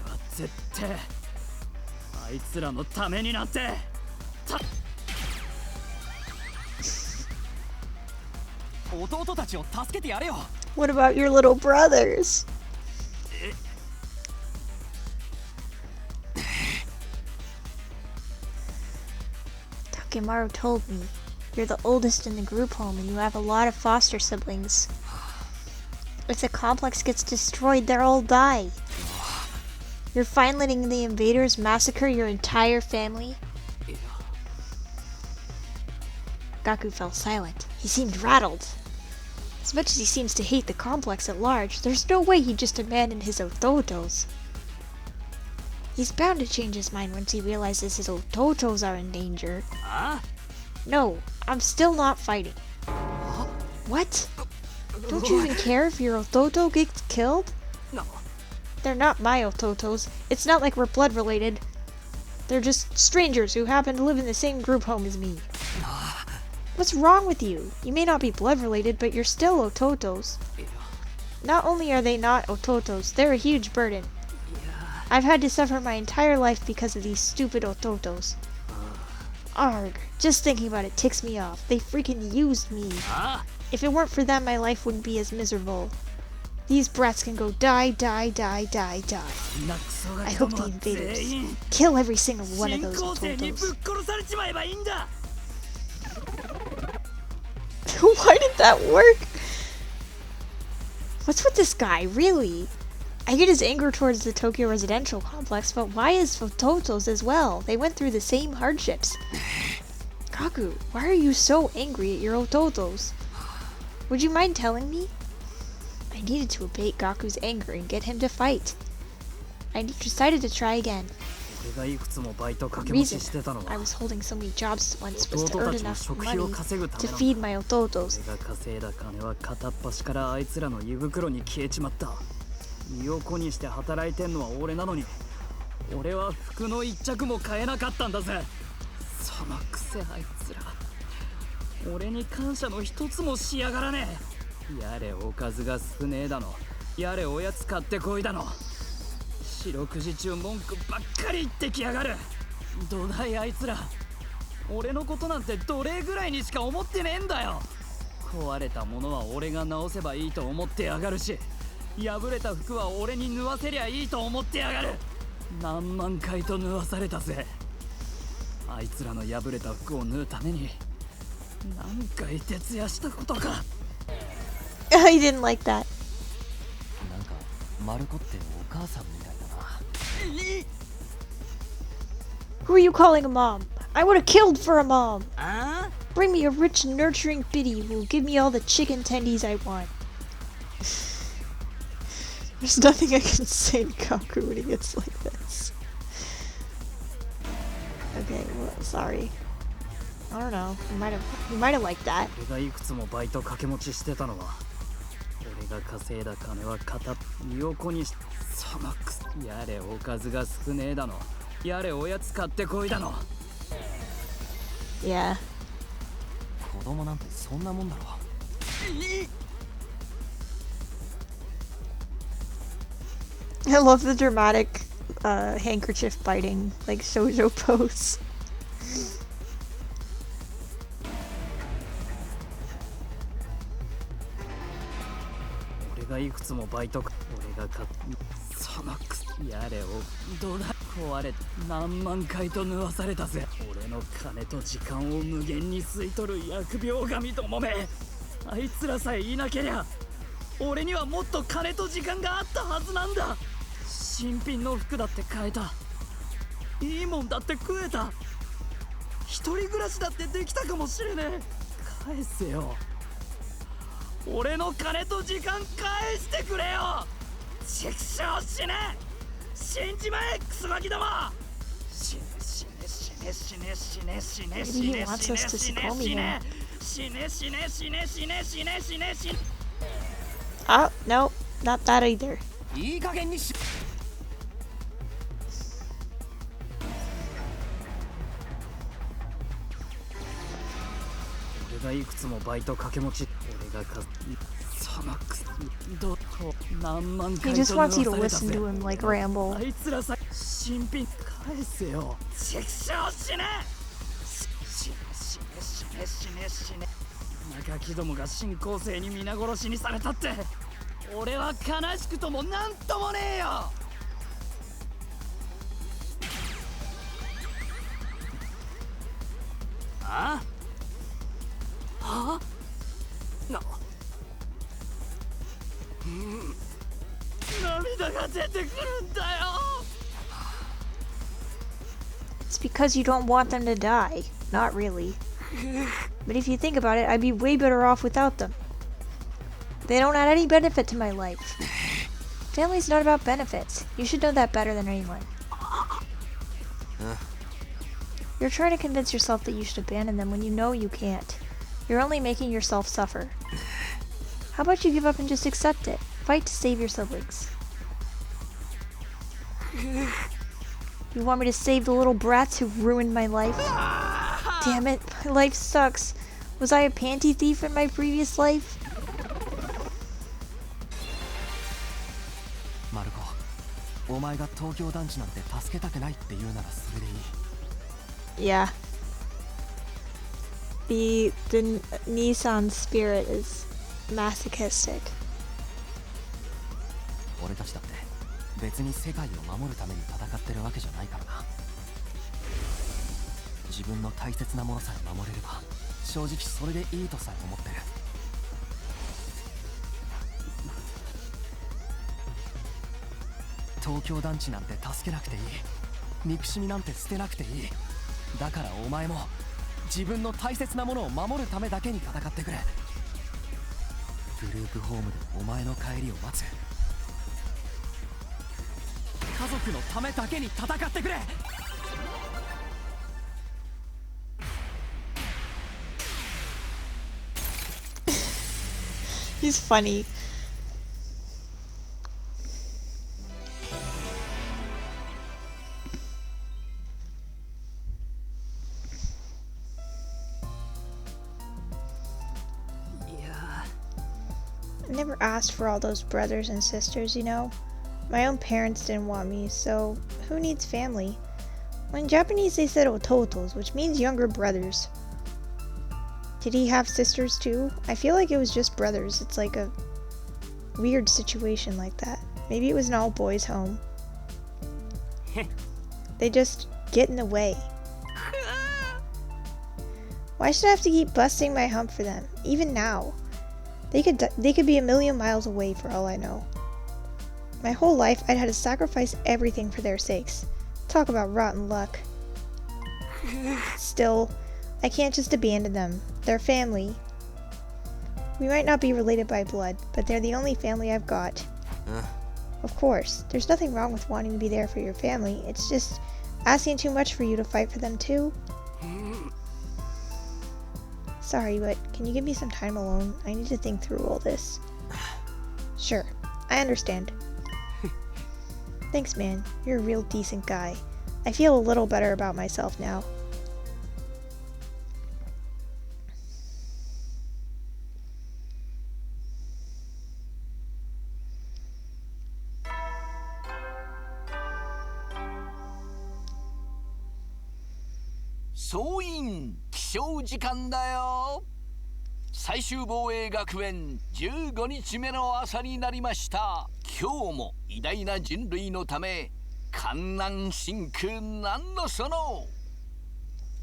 俺は絶対あいつらのためになんて弟たちを助けてやれよ What about your little brothers? Takemaru told me you're the oldest in the group home and you have a lot of foster siblings. If the complex gets destroyed, they'll all die. You're fine letting the invaders massacre your entire family? Gaku fell silent. He seemed rattled. As much as he seems to hate the complex at large, there's no way he'd just abandon his ototos. He's bound to change his mind once he realizes his ototos are in danger. Huh? No, I'm still not fighting. What? Don't you even care if your ototo gets killed? No. They're not my ototos. It's not like we're blood related. They're just strangers who happen to live in the same group home as me. What's wrong with you? You may not be blood related, but you're still ototos. Not only are they not ototos, they're a huge burden. I've had to suffer my entire life because of these stupid ototos. Arg, just thinking about it ticks me off. They freaking used me. If it weren't for them, my life wouldn't be as miserable. These brats can go die, die, die, die, die. I hope the invaders kill every single one of those ototos. Why did that work? What's with this guy, really? I get his anger towards the Tokyo residential complex, but why is ototos as well? They went through the same hardships. Gaku, why are you so angry at your ototos? Would you mind telling me? I needed to abate Gaku's anger and get him to fight. I decided to try again. Reason, I was holding so many jobs at once was to earn enough money to feed my ototos. 身を粉にして働いてんのは俺なのに俺は服の一着も買えなかったんだぜそのくせあいつら俺に感謝の一つもしやがらねえやれおかずが少ねえだのやれおやつ買ってこいだの四六時中文句ばっかり言ってきやがるどないあいつら俺のことなんて奴隷ぐらいにしか思ってねえんだよ壊れたものは俺が直せばいいと思ってやがるし破れた服は俺に縫わせりゃいいと思ってやがる。何万回と縫わされたぜ。あいつらの破れた服を縫うために何回徹夜したことか。I didn't like that. なんかマルコってお母さんみたいだな。Who are you calling a mom? I would have killed for a mom. あ Bring me a rich, nurturing biddy who will give me all the chicken tendies I want. There's nothing I can say to Kaku when he gets like this. Okay, well, sorry. I don't know. You might have liked that. 俺がいくつもバイト掛け持ちしてたのは、俺が稼いだ金は片っ横にし、そのくやれおかずが少ねえだの、やれおやつ買ってこいだの。Yeah. 子供なんてそんなもんだろ。I love the dramatic handkerchief biting, like shoujo pose. 俺がいくつもバイト、俺が買っ、そのくやれおどうだ壊れ何万回と縫わされたぜ。俺の金と時間を無限に吸い取る疫病神どもめ。あいつらさえいなけりゃ俺にはもっと金と時間があったはずなんだ。新品の服だって買えた、いいもんだって食えた、一人暮らしだってできたかもしれねえ。返せよ、俺の金と時間返してくれよ。畜生死ね、死んじまえクソガキども。死ね死ね死ね死ね死ね死ね死ね死ね死ね死ね死ね死ね死ね死ね死ね死ね死ね死ね死ね。 Oh, no, not that either. いい加減にし。俺がいくつもバイト掛け持ち、俺がかそのくどと何万 He 回 just と wants you to 縫わさ listen れた to ぜ。 him like ramble. あいつらさ新品返せよ。畜生死ね死ね死ね死ね死ね死ね。ガキどもが新校生に皆殺しにされたって俺は悲しくともなんともねえよ。ああな涙が出てくるんだよ。 It's because you don't want them to die. Not really. But if you think about it, I'd be way better off without them. They don't add any benefit to my life. Family's not about benefits. You should know that better than anyone. You're trying to convince yourself that you should abandon them when you know you can't. You're only making yourself suffer. How about you give up and just accept it? Fight to save your siblings. You want me to save the little brats who ruined my life? Damn it, my life sucks. Was I a panty thief in my previous life? マルコ、お前が東京団地なんて助けたくないって言うならそれでいい。Yeah. The Nissan spirit is masochistic. 俺たちだって別に世界を守るために戦ってるわけじゃないからな。自分の大切なものさえ守れれば正直それでいいとさえ思ってる。東京団地なんて助けなくていい、憎しみなんて捨てなくていい。だからお前も自分の大切なものを守るためだけに戦ってくれ。グループホームでお前の帰りを待つ。家族のためだけに戦ってくれ。He's funny. I never asked for all those brothers and sisters, you know? My own parents didn't want me, so who needs family? Well, in Japanese they said ototos, which means younger brothers. Did he have sisters too? I feel like it was just brothers. It's like a weird situation like that. Maybe it was an all-boys home. They just get in the way. Why should I have to keep busting my hump for them? Even now. They could be a million miles away for all I know. My whole life, I'd had to sacrifice everything for their sakes. Talk about rotten luck. Still, I can't just abandon them. They're family. We might not be related by blood, but they're the only family I've got. Of course, there's nothing wrong with wanting to be there for your family. It's just asking too much for you to fight for them too. Sorry, but can you give me some time alone? I need to think through all this. Sure, I understand. Thanks, man. You're a real decent guy. I feel a little better about myself now.最終防衛学園15日目の朝になりました。今日も偉大な人類のため観難深空なんのその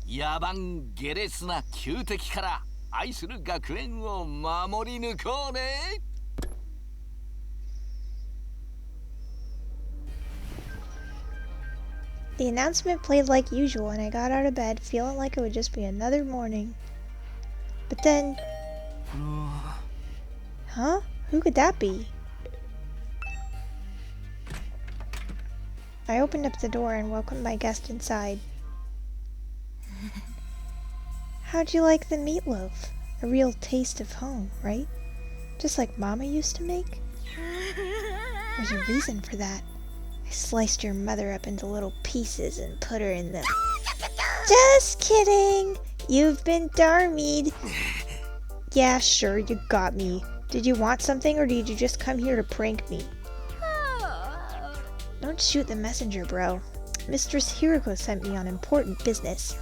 野蛮下劣な旧敵から愛する学園を守り抜こうね。The announcement played like usual, and I got out of bed feeling like it would just be another morning. But then... Huh? Who could that be? I opened up the door and welcomed my guest inside. How'd you like the meatloaf? A real taste of home, right? Just like Mama used to make? There's a reason for that. I sliced your mother up into little pieces and put her in the... Just kidding! You've been darmied. Yeah, sure, you got me. Did you want something, or did you just come here to prank me? Don't shoot the messenger, bro. Mistress Hiroko sent me on important business.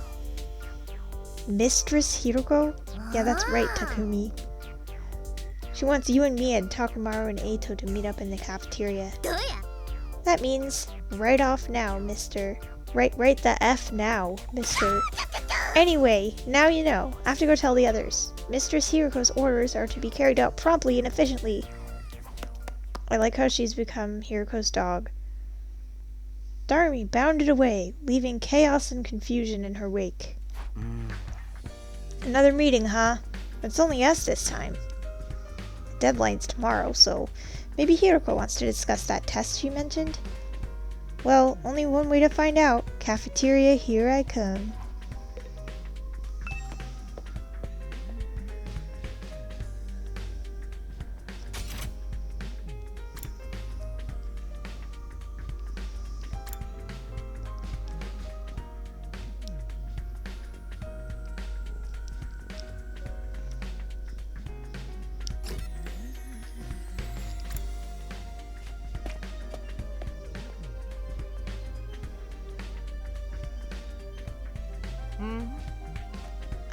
Mistress Hiroko? Yeah, that's right, Takumi. She wants you and me and Takamaru and Eito to meet up in the cafeteria. That means right off now, mister. Right the F now, mister. Anyway, now you know. I have to go tell the others. Mistress Hiroko's orders are to be carried out promptly and efficiently. I like how she's become Hiroko's dog. Darmi bounded away, leaving chaos and confusion in her wake. Another meeting, huh? It's only us this time. The deadline's tomorrow, so maybe Hiroko wants to discuss that test you mentioned? Well, only one way to find out. Cafeteria, here I come.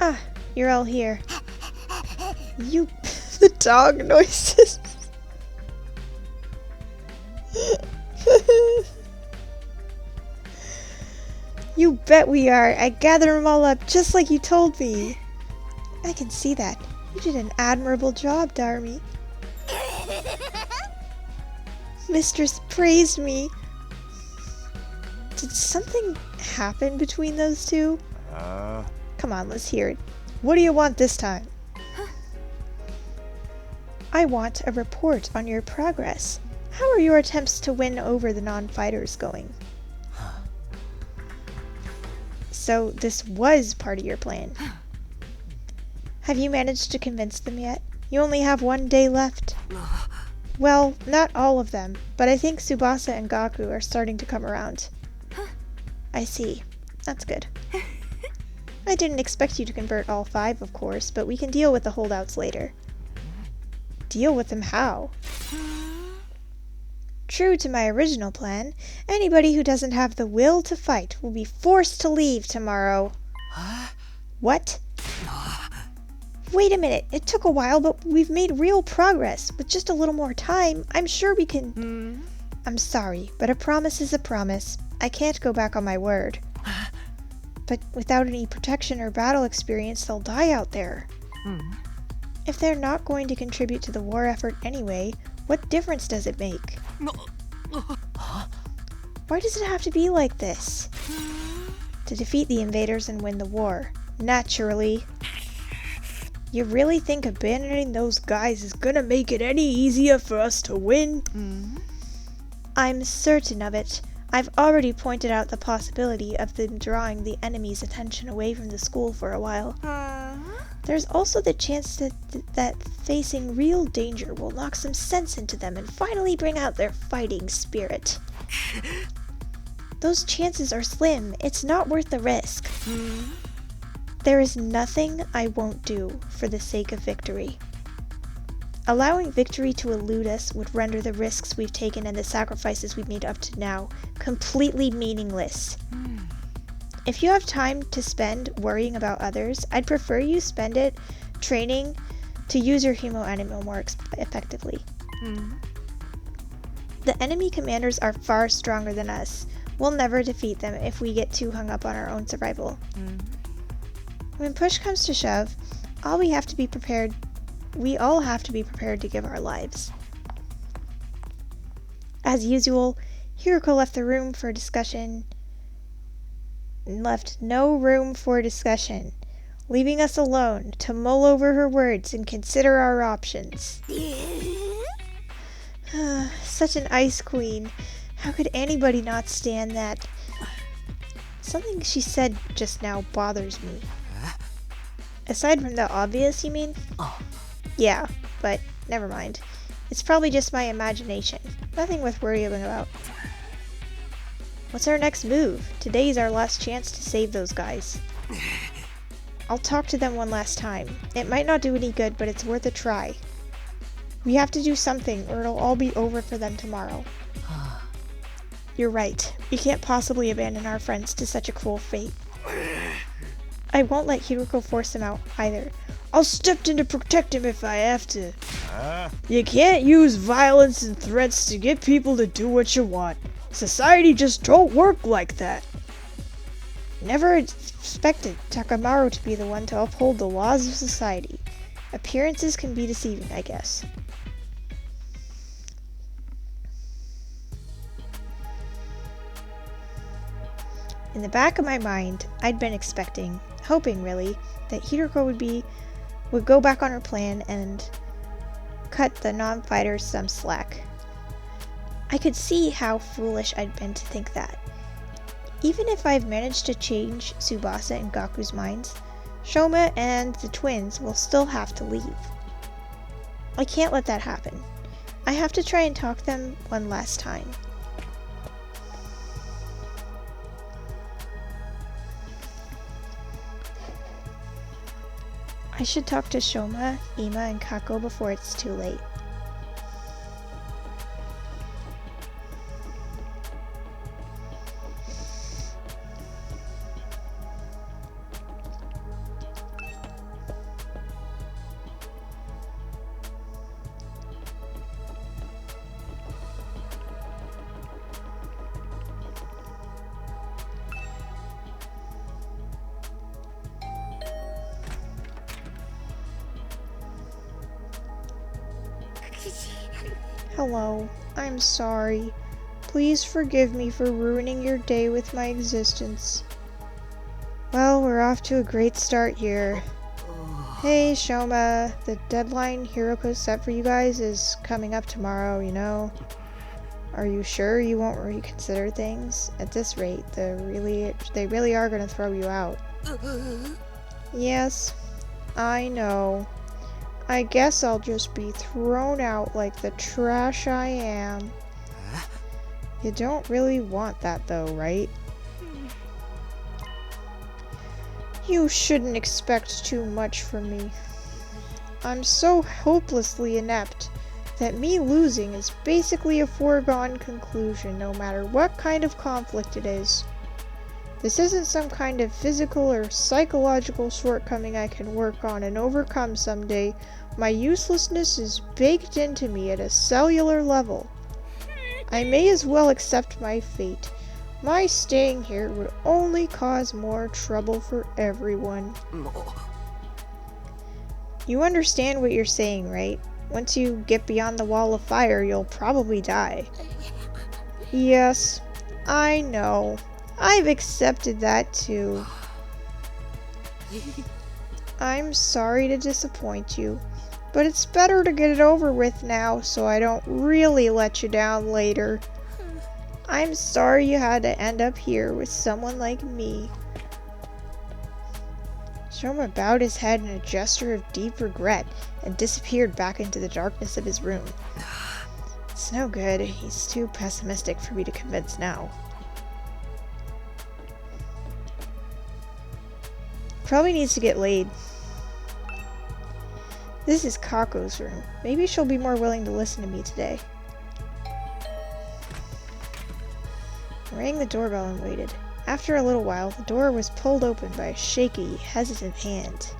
Ah, you're all here. You... the dog noises. You bet we are. I gathered them all up just like you told me. I can see that. You did an admirable job, Darmi. Mistress praised me. Did something happen between those two? Come on, let's hear it. What do you want this time? I want a report on your progress. How are your attempts to win over the non-fighters going? So this was part of your plan. Have you managed to convince them yet? You only have 1 day left. Well, not all of them, but I think Tsubasa and Gaku are starting to come around. I see. That's good. I didn't expect you to convert all 5, of course, but we can deal with the holdouts later. Deal with them how? True to my original plan, anybody who doesn't have the will to fight will be forced to leave tomorrow. What? Wait a minute, it took a while, but we've made real progress. With just a little more time, I'm sure we can... I'm sorry, but a promise is a promise. I can't go back on my word. But without any protection or battle experience, they'll die out there. If they're not going to contribute to the war effort anyway, what difference does it make? Why does it have to be like this? To defeat the invaders and win the war. Naturally. You really think abandoning those guys is gonna make it any easier for us to win? I'm certain of it. I've already pointed out the possibility of them drawing the enemy's attention away from the school for a while. There's also the chance that facing real danger will knock some sense into them and finally bring out their fighting spirit. Those chances are slim. It's not worth the risk. There is nothing I won't do for the sake of victory. Allowing victory to elude us would render the risks we've taken and the sacrifices we've made up to now completely meaningless. If you have time to spend worrying about others, I'd prefer you spend it training to use your Hemo Animo more effectively. The enemy commanders are far stronger than us. We'll never defeat them if we get too hung up on our own survival. When push comes to shove, we all have to be prepared to give our lives. As usual, Hiroko left no room for discussion, leaving us alone to mull over her words and consider our options. Such an ice queen. How could anybody not stand that? Something she said just now bothers me. Aside from the obvious, you mean? Yeah, but never mind. It's probably just my imagination. Nothing worth worrying about. What's our next move? Today's our last chance to save those guys. I'll talk to them one last time. It might not do any good, but it's worth a try. We have to do something, or it'll all be over for them tomorrow. You're right. We can't possibly abandon our friends to such a cruel fate. I won't let Hiroko force him out, either. I'll step in to protect him if I have to. You can't use violence and threats to get people to do what you want. Society just don't work like that. Never expected Takamaru to be the one to uphold the laws of society. Appearances can be deceiving, I guess. In the back of my mind, I'd been expecting, hoping really, that Hiroko would go back on her plan and cut the non-fighters some slack. I could see how foolish I'd been to think that. Even if I've managed to change Tsubasa and Gaku's minds, Shoma and the twins will still have to leave. I can't let that happen. I have to try and talk them one last time. I should talk to Shoma, Ima, and Kako before it's too late. Hello, I'm sorry. Please forgive me for ruining your day with my existence. Well, we're off to a great start here. Hey, Shoma, the deadline Hiroko set for you guys is coming up tomorrow, you know? Are you sure you won't reconsider things? At this rate, they really are gonna throw you out. Yes, I know. I guess I'll just be thrown out like the trash I am. You don't really want that though, right? You shouldn't expect too much from me. I'm so hopelessly inept that me losing is basically a foregone conclusion no matter what kind of conflict it is. This isn't some kind of physical or psychological shortcoming I can work on and overcome someday. My uselessness is baked into me at a cellular level. I may as well accept my fate. My staying here would only cause more trouble for everyone. You understand what you're saying, right? Once you get beyond the wall of fire, you'll probably die. Yes, I know. I've accepted that too. I'm sorry to disappoint you, but it's better to get it over with now so I don't really let you down later. I'm sorry you had to end up here with someone like me. Shoma bowed his head in a gesture of deep regret and disappeared back into the darkness of his room. It's no good. He's too pessimistic for me to convince now. Probably needs to get laid. This is Kako's room. Maybe she'll be more willing to listen to me today. I rang the doorbell and waited. After a little while, the door was pulled open by a shaky, hesitant hand.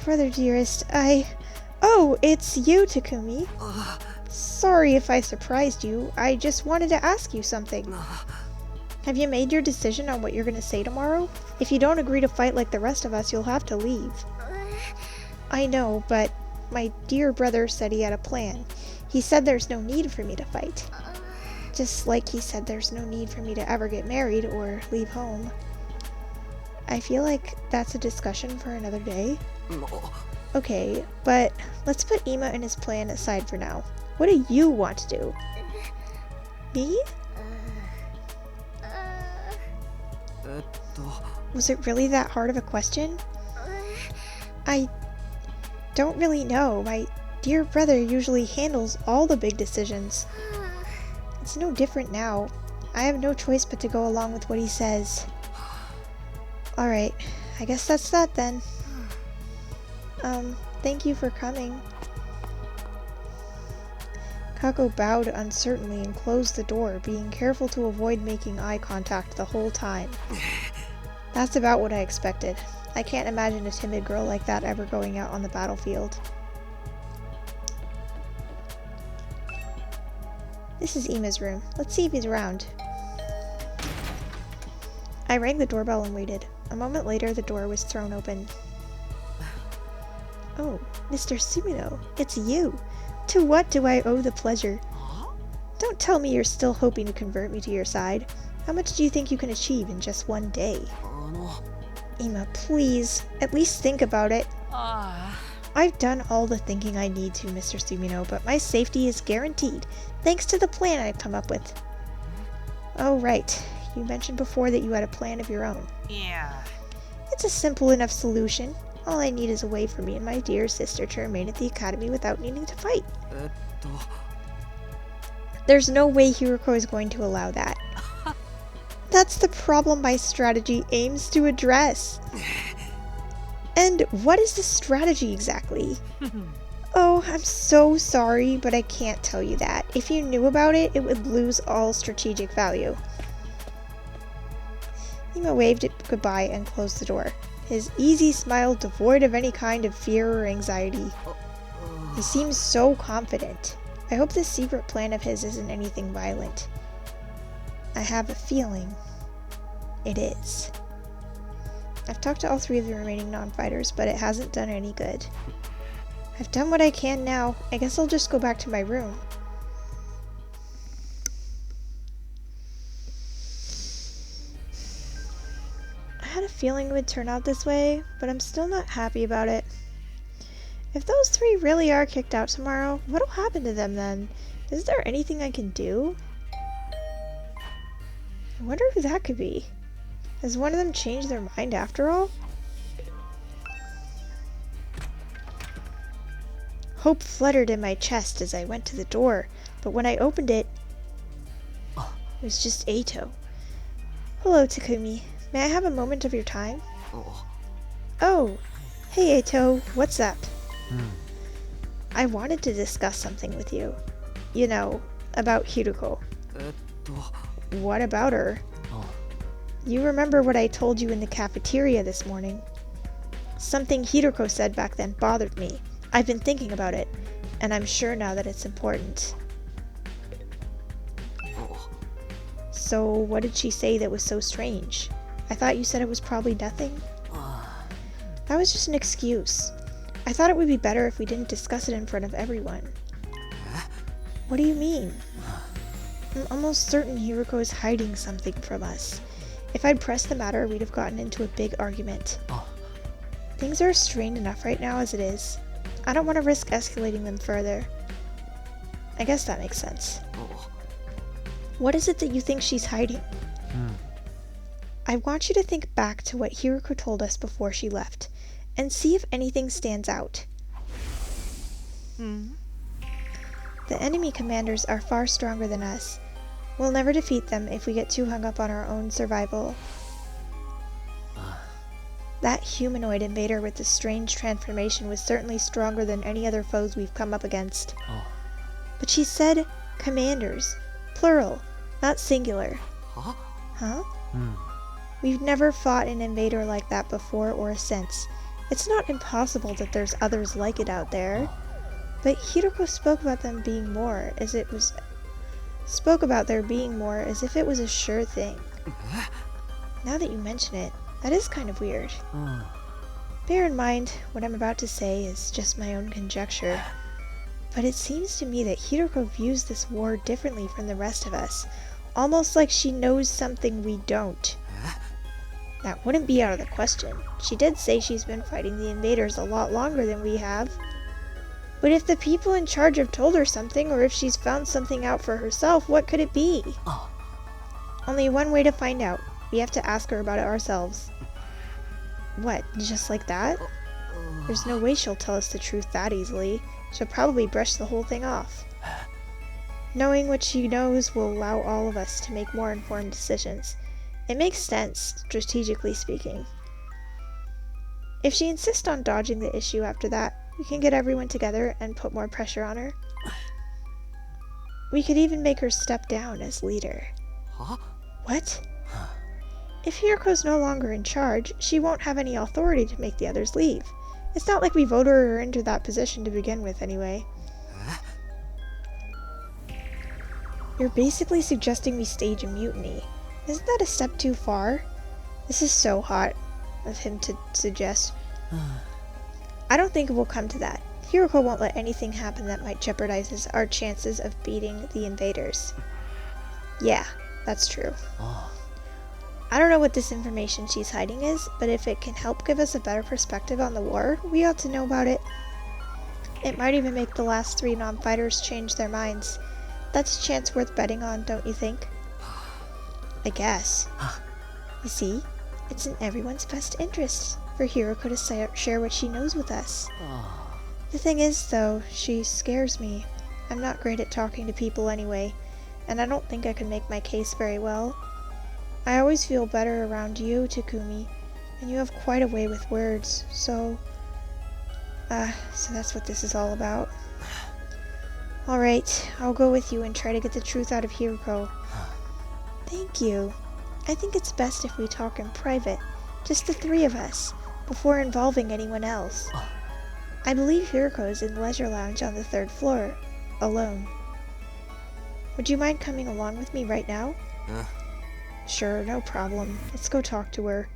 Brother dearest, Oh, it's you, Takumi. Sorry if I surprised you. I just wanted to ask you something. Have you made your decision on what you're going to say tomorrow? If you don't agree to fight like the rest of us, you'll have to leave. I know, but my dear brother said he had a plan. He said there's no need for me to fight. Just like he said there's no need for me to ever get married or leave home. I feel like that's a discussion for another day. Okay, but let's put Ima and his plan aside for now. What do you want to do? Me? Was it really that hard of a question? I don't really know. My dear brother usually handles all the big decisions. It's no different now. I have no choice but to go along with what he says. Alright, I guess that's that then. Thank you for coming. Kako bowed uncertainly and closed the door, being careful to avoid making eye contact the whole time. That's about what I expected. I can't imagine a timid girl like that ever going out on the battlefield. This is Ima's room. Let's see if he's around. I rang the doorbell and waited. A moment later, the door was thrown open. Oh, Mr. Sumino, it's you. To what do I owe the pleasure? Don't tell me you're still hoping to convert me to your side. How much do you think you can achieve in just one day? Ima, please, at least think about it. I've done all the thinking I need to, Mr. Sumino, but my safety is guaranteed, thanks to the plan I've come up with. Oh, right. You mentioned before that you had a plan of your own. Yeah. It's a simple enough solution. All I need is a way for me and my dear sister to remain at the academy without needing to fight. There's no way Hiroko is going to allow that. That's the problem my strategy aims to address. And what is the strategy exactly? Oh, I'm so sorry, but I can't tell you that. If you knew about it, it would lose all strategic value. Ima waved it goodbye and closed the door. His easy smile devoid of any kind of fear or anxiety. He seems so confident. I hope this secret plan of his isn't anything violent. I have a feeling it is. I've talked to all 3 of the remaining non-fighters, but it hasn't done any good. I've done what I can now. I guess I'll just go back to my room. I had a feeling it would turn out this way, but I'm still not happy about it. If those 3 really are kicked out tomorrow, what'll happen to them then? Is there anything I can do? I wonder who that could be. Has one of them changed their mind after all? Hope fluttered in my chest as I went to the door, but when I opened it, it was just Eito. Hello, Takumi. May I have a moment of your time? Oh, hey Eito, what's up? I wanted to discuss something with you. You know, about Hiroko. What about her? You remember what I told you in the cafeteria this morning? Something Hiroko said back then bothered me. I've been thinking about it, and I'm sure now that it's important. So, what did she say that was so strange? I thought you said it was probably nothing. That was just an excuse. I thought it would be better if we didn't discuss it in front of everyone. What do you mean? I'm almost certain Hiroko is hiding something from us. If I'd pressed the matter, we'd have gotten into a big argument. Things are strained enough right now as it is. I don't want to risk escalating them further. I guess that makes sense. What is it that you think she's hiding? I want you to think back to what Hiroko told us before she left, and see if anything stands out. The enemy commanders are far stronger than us. We'll never defeat them if we get too hung up on our own survival. That humanoid invader with the strange transformation was certainly stronger than any other foes we've come up against. But she said commanders, plural, not singular. Huh? We've never fought an invader like that before or since. It's not impossible that there's others like it out there. But Hiroko spoke about them being more as if it was a sure thing. Now that you mention it, that is kind of weird. Bear in mind, what I'm about to say is just my own conjecture. But it seems to me that Hiroko views this war differently from the rest of us. Almost like she knows something we don't. That wouldn't be out of the question. She did say she's been fighting the invaders a lot longer than we have. But if the people in charge have told her something, or if she's found something out for herself, what could it be? Only one way to find out. We have to ask her about it ourselves. What, just like that? There's no way she'll tell us the truth that easily. She'll probably brush the whole thing off. Knowing what she knows will allow all of us to make more informed decisions. It makes sense, strategically speaking. If she insists on dodging the issue after that, we can get everyone together and put more pressure on her. We could even make her step down as leader. What? If Hiroko's no longer in charge, she won't have any authority to make the others leave. It's not like we voted her into that position to begin with, anyway. You're basically suggesting we stage a mutiny. Isn't that a step too far? This is so hot of him to suggest. I don't think it will come to that. Hiroko won't let anything happen that might jeopardize our chances of beating the invaders. Yeah, that's true. I don't know what this information she's hiding is, but if it can help give us a better perspective on the war, we ought to know about it. It might even make the last 3 non-fighters change their minds. That's a chance worth betting on, don't you think? I guess. You see, it's in everyone's best interest for Hiroko to share what she knows with us. The thing is, though, she scares me. I'm not great at talking to people anyway, and I don't think I can make my case very well. I always feel better around you, Takumi, and you have quite a way with words, so that's what this is all about. Alright, I'll go with you and try to get the truth out of Hiroko. Thank you. I think it's best if we talk in private, just the 3 of us, before involving anyone else. I believe Hiroko is in the leisure lounge on the 3rd floor, alone. Would you mind coming along with me right now? Sure, no problem. Let's go talk to her.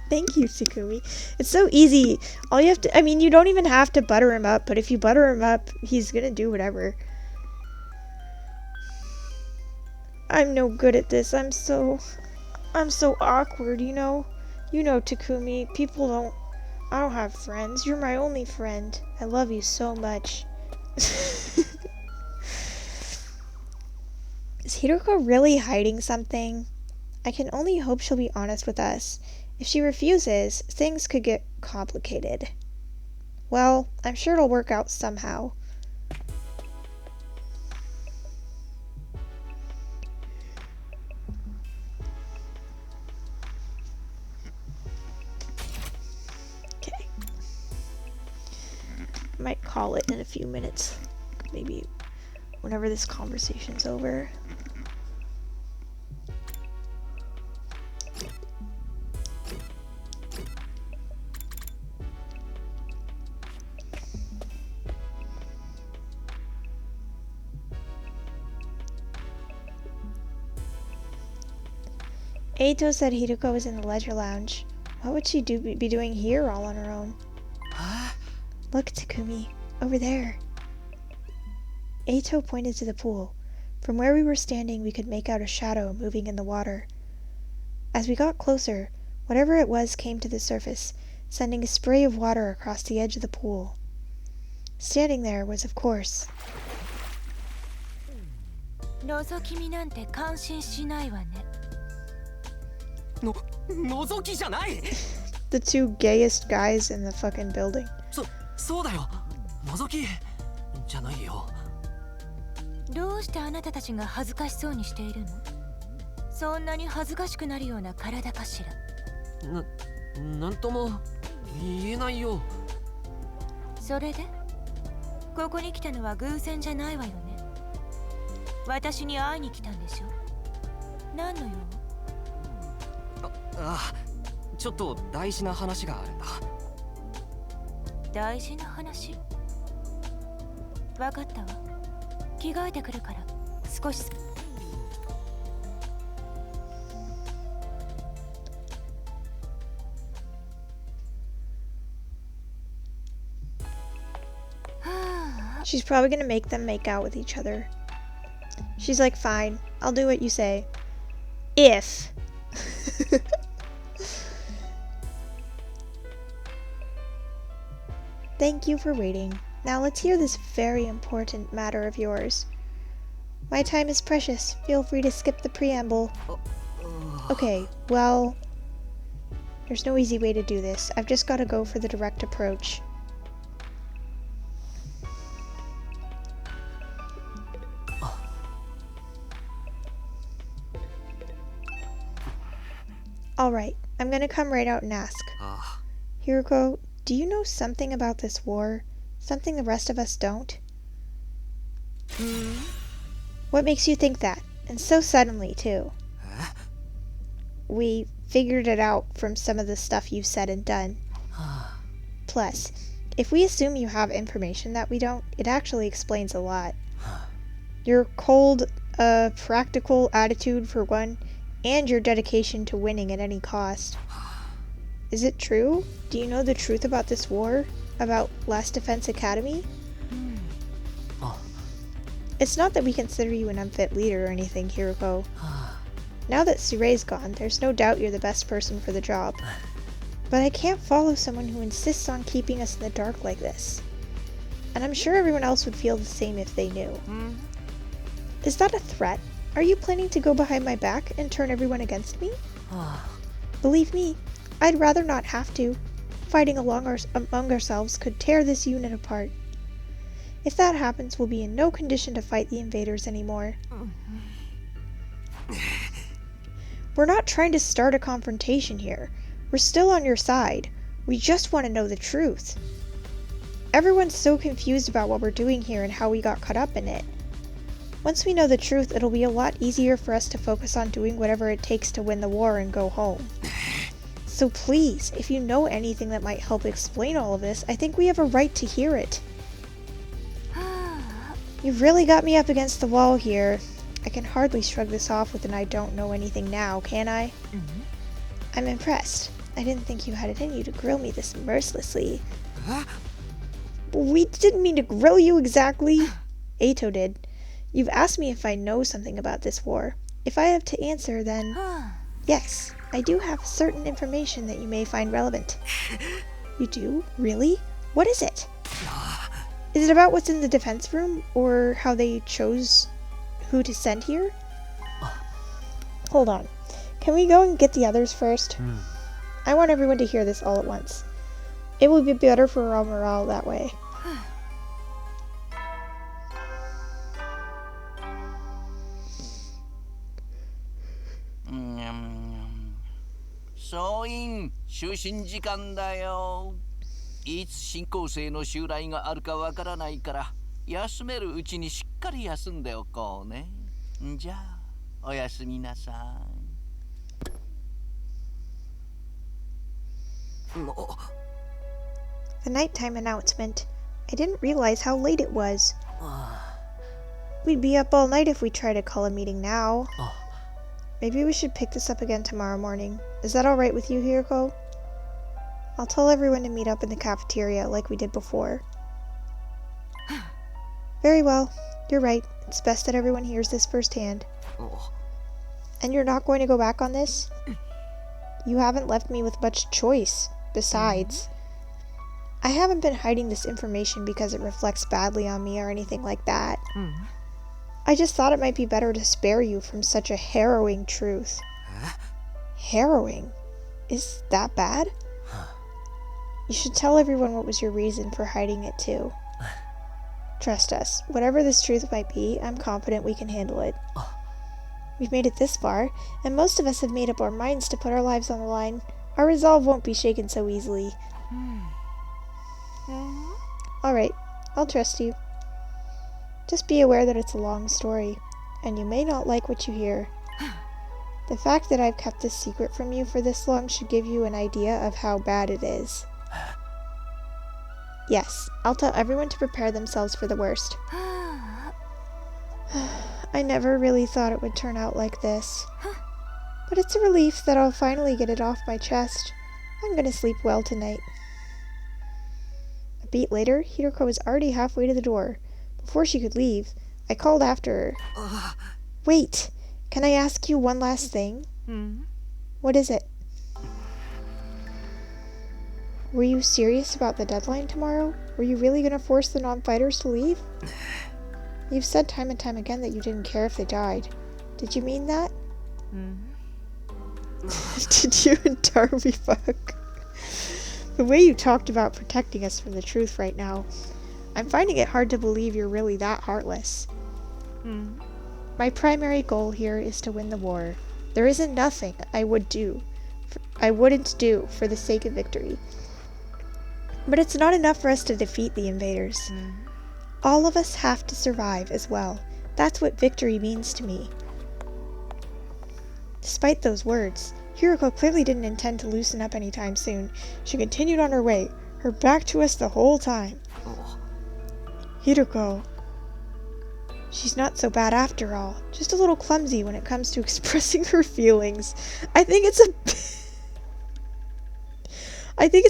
Thank you, Takumi. It's so easy. All you have to, you don't even have to butter him up, but if you butter him up, he's gonna do whatever. I'm no good at this. I'm so awkward, you know? You know, Takumi, I don't have friends. You're my only friend. I love you so much. Is Hiroko really hiding something? I can only hope she'll be honest with us. If she refuses, things could get complicated. Well, I'm sure it'll work out somehow. Okay. I might call it in a few minutes. Maybe whenever this conversation's over. Eito said Hiruko was in the leisure lounge. What would she be doing here all on her own? Look, Takumi. Over there. Eito pointed to the pool. From where we were standing, we could make out a shadow moving in the water. As we got closer, whatever it was came to the surface, sending a spray of water across the edge of the pool. Standing there was, of course, 覗き見なんて感心しないわね。覗きじゃない。 the two gayest guys in the fucking building. そうだよ。覗きじゃないよ。どうしてあなたたちが恥ずかしそうにしているの？そんなに恥ずかしくなるような体かしら。なんとも言えないよ。それでここに来たのは偶然じゃないわよね。私に会いに来たんでしょ。何の用？ちょっと大事な話があるんだ。大事な話？わかったわ。着替えてくるから少し。She's probably gonna make them make out with each other. She's like, fine, I'll do what you say. If. Thank you for waiting. Now let's hear this very important matter of yours. My time is precious. Feel free to skip the preamble. Okay, well, there's no easy way to do this. I've just got to go for the direct approach. Alright, I'm gonna come right out and ask. Hiruko, do you know something about this war? Something the rest of us don't? What makes you think that? And so suddenly, too. We figured it out from some of the stuff you've said and done. Plus, if we assume you have information that we don't, it actually explains a lot. Your cold, practical attitude, for one, and your dedication to winning at any cost. Is it true? Do you know the truth about this war? About Last Defense Academy? It's not that we consider you an unfit leader or anything, Hiruko. Now that Surei's gone, there's no doubt you're the best person for the job. But I can't follow someone who insists on keeping us in the dark like this. And I'm sure everyone else would feel the same if they knew. Is that a threat? Are you planning to go behind my back and turn everyone against me? Believe me, I'd rather not have to. Fighting among ourselves could tear this unit apart. If that happens, we'll be in no condition to fight the invaders anymore. We're not trying to start a confrontation here. We're still on your side. We just want to know the truth. Everyone's so confused about what we're doing here and how we got caught up in it. Once we know the truth, it'll be a lot easier for us to focus on doing whatever it takes to win the war and go home. So please, if you know anything that might help explain all of this, I think we have a right to hear it. You've really got me up against the wall here. I can hardly shrug this off with an I don't know anything now, can I? I'm impressed. I didn't think you had it in you to grill me this mercilessly. We didn't mean to grill you exactly. Eito did. You've asked me if I know something about this war. If I have to answer, then yes, I do have certain information that you may find relevant. You do? Really? What is it? Is it about what's in the defense room, or how they chose who to send here? Hold on. Can we go and get the others first? I want everyone to hear this all at once. It will be better for our morale that way. So 就寝時間だよ。いつ新校生の襲来があるかわからないから休めるうちにしっかり休んでおこうね。じゃあおやすみなさい。The nighttime announcement. I didn't realize how late it was. We'd be up all night if we tried to call a meeting now. maybe we should pick this up again tomorrow morning. Is that alright with you, Hiroko? I'll tell everyone to meet up in the cafeteria like we did before. Very well. You're right. It's best that everyone hears this firsthand. Oh. And you're not going to go back on this? You haven't left me with much choice. Besides, I haven't been hiding this information because it reflects badly on me or anything like that. I just thought it might be better to spare you from such a harrowing truth. Harrowing? Is that bad? You should tell everyone what was your reason for hiding it too. Trust us, whatever this truth might be, I'm confident we can handle it. We've made it this far, and most of us have made up our minds to put our lives on the line. Our resolve won't be shaken so easily. Alright, I'll trust you. Just be aware that it's a long story, and you may not like what you hear. The fact that I've kept this secret from you for this long should give you an idea of how bad it is. Yes, I'll tell everyone to prepare themselves for the worst. I never really thought it would turn out like this. But it's a relief that I'll finally get it off my chest. I'm gonna sleep well tonight. A beat later, Hiroko was already halfway to the door. Before she could leave, I called after her. Wait! Can I ask you one last thing? What is it? Were you serious about the deadline tomorrow? Were you really going to force the non-fighters to leave? You've said time and time again that you didn't care if they died. Did you mean that? Did you and Darby fuck? The way you talked about protecting us from the truth right now, I'm finding it hard to believe you're really that heartless. My primary goal here is to win the war. There isn't nothing I wouldn't do for the sake of victory. But it's not enough for us to defeat the invaders. All of us have to survive as well. That's what victory means to me. Despite those words, Hiroko clearly didn't intend to loosen up anytime soon. She continued on her way, her back to us the whole time. Hiroko. She's not so bad after all. Just a little clumsy when it comes to expressing her feelings. I think it's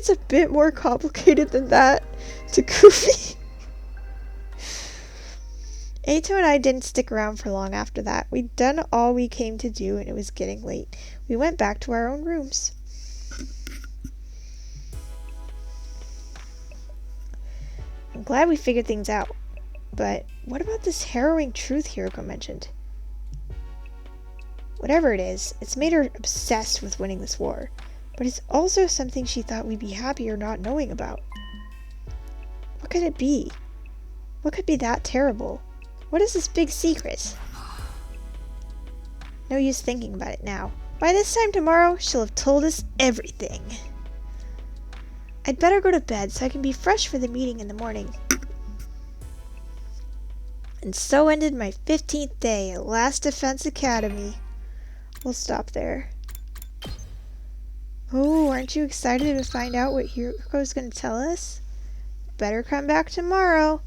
a bit more complicated than that. Takufi. Eito and I didn't stick around for long after that. We'd done all we came to do and it was getting late. We went back to our own rooms. I'm glad we figured things out. But what about this harrowing truth Hiroko mentioned? Whatever it is, it's made her obsessed with winning this war. But it's also something she thought we'd be happier not knowing about. What could it be? What could be that terrible? What is this big secret? No use thinking about it now. By this time tomorrow, she'll have told us everything. I'd better go to bed so I can be fresh for the meeting in the morning. And so ended my 15th day at Last Defense Academy. We'll stop there. Oh, aren't you excited to find out what Hiroko's going to tell us? Better come back tomorrow.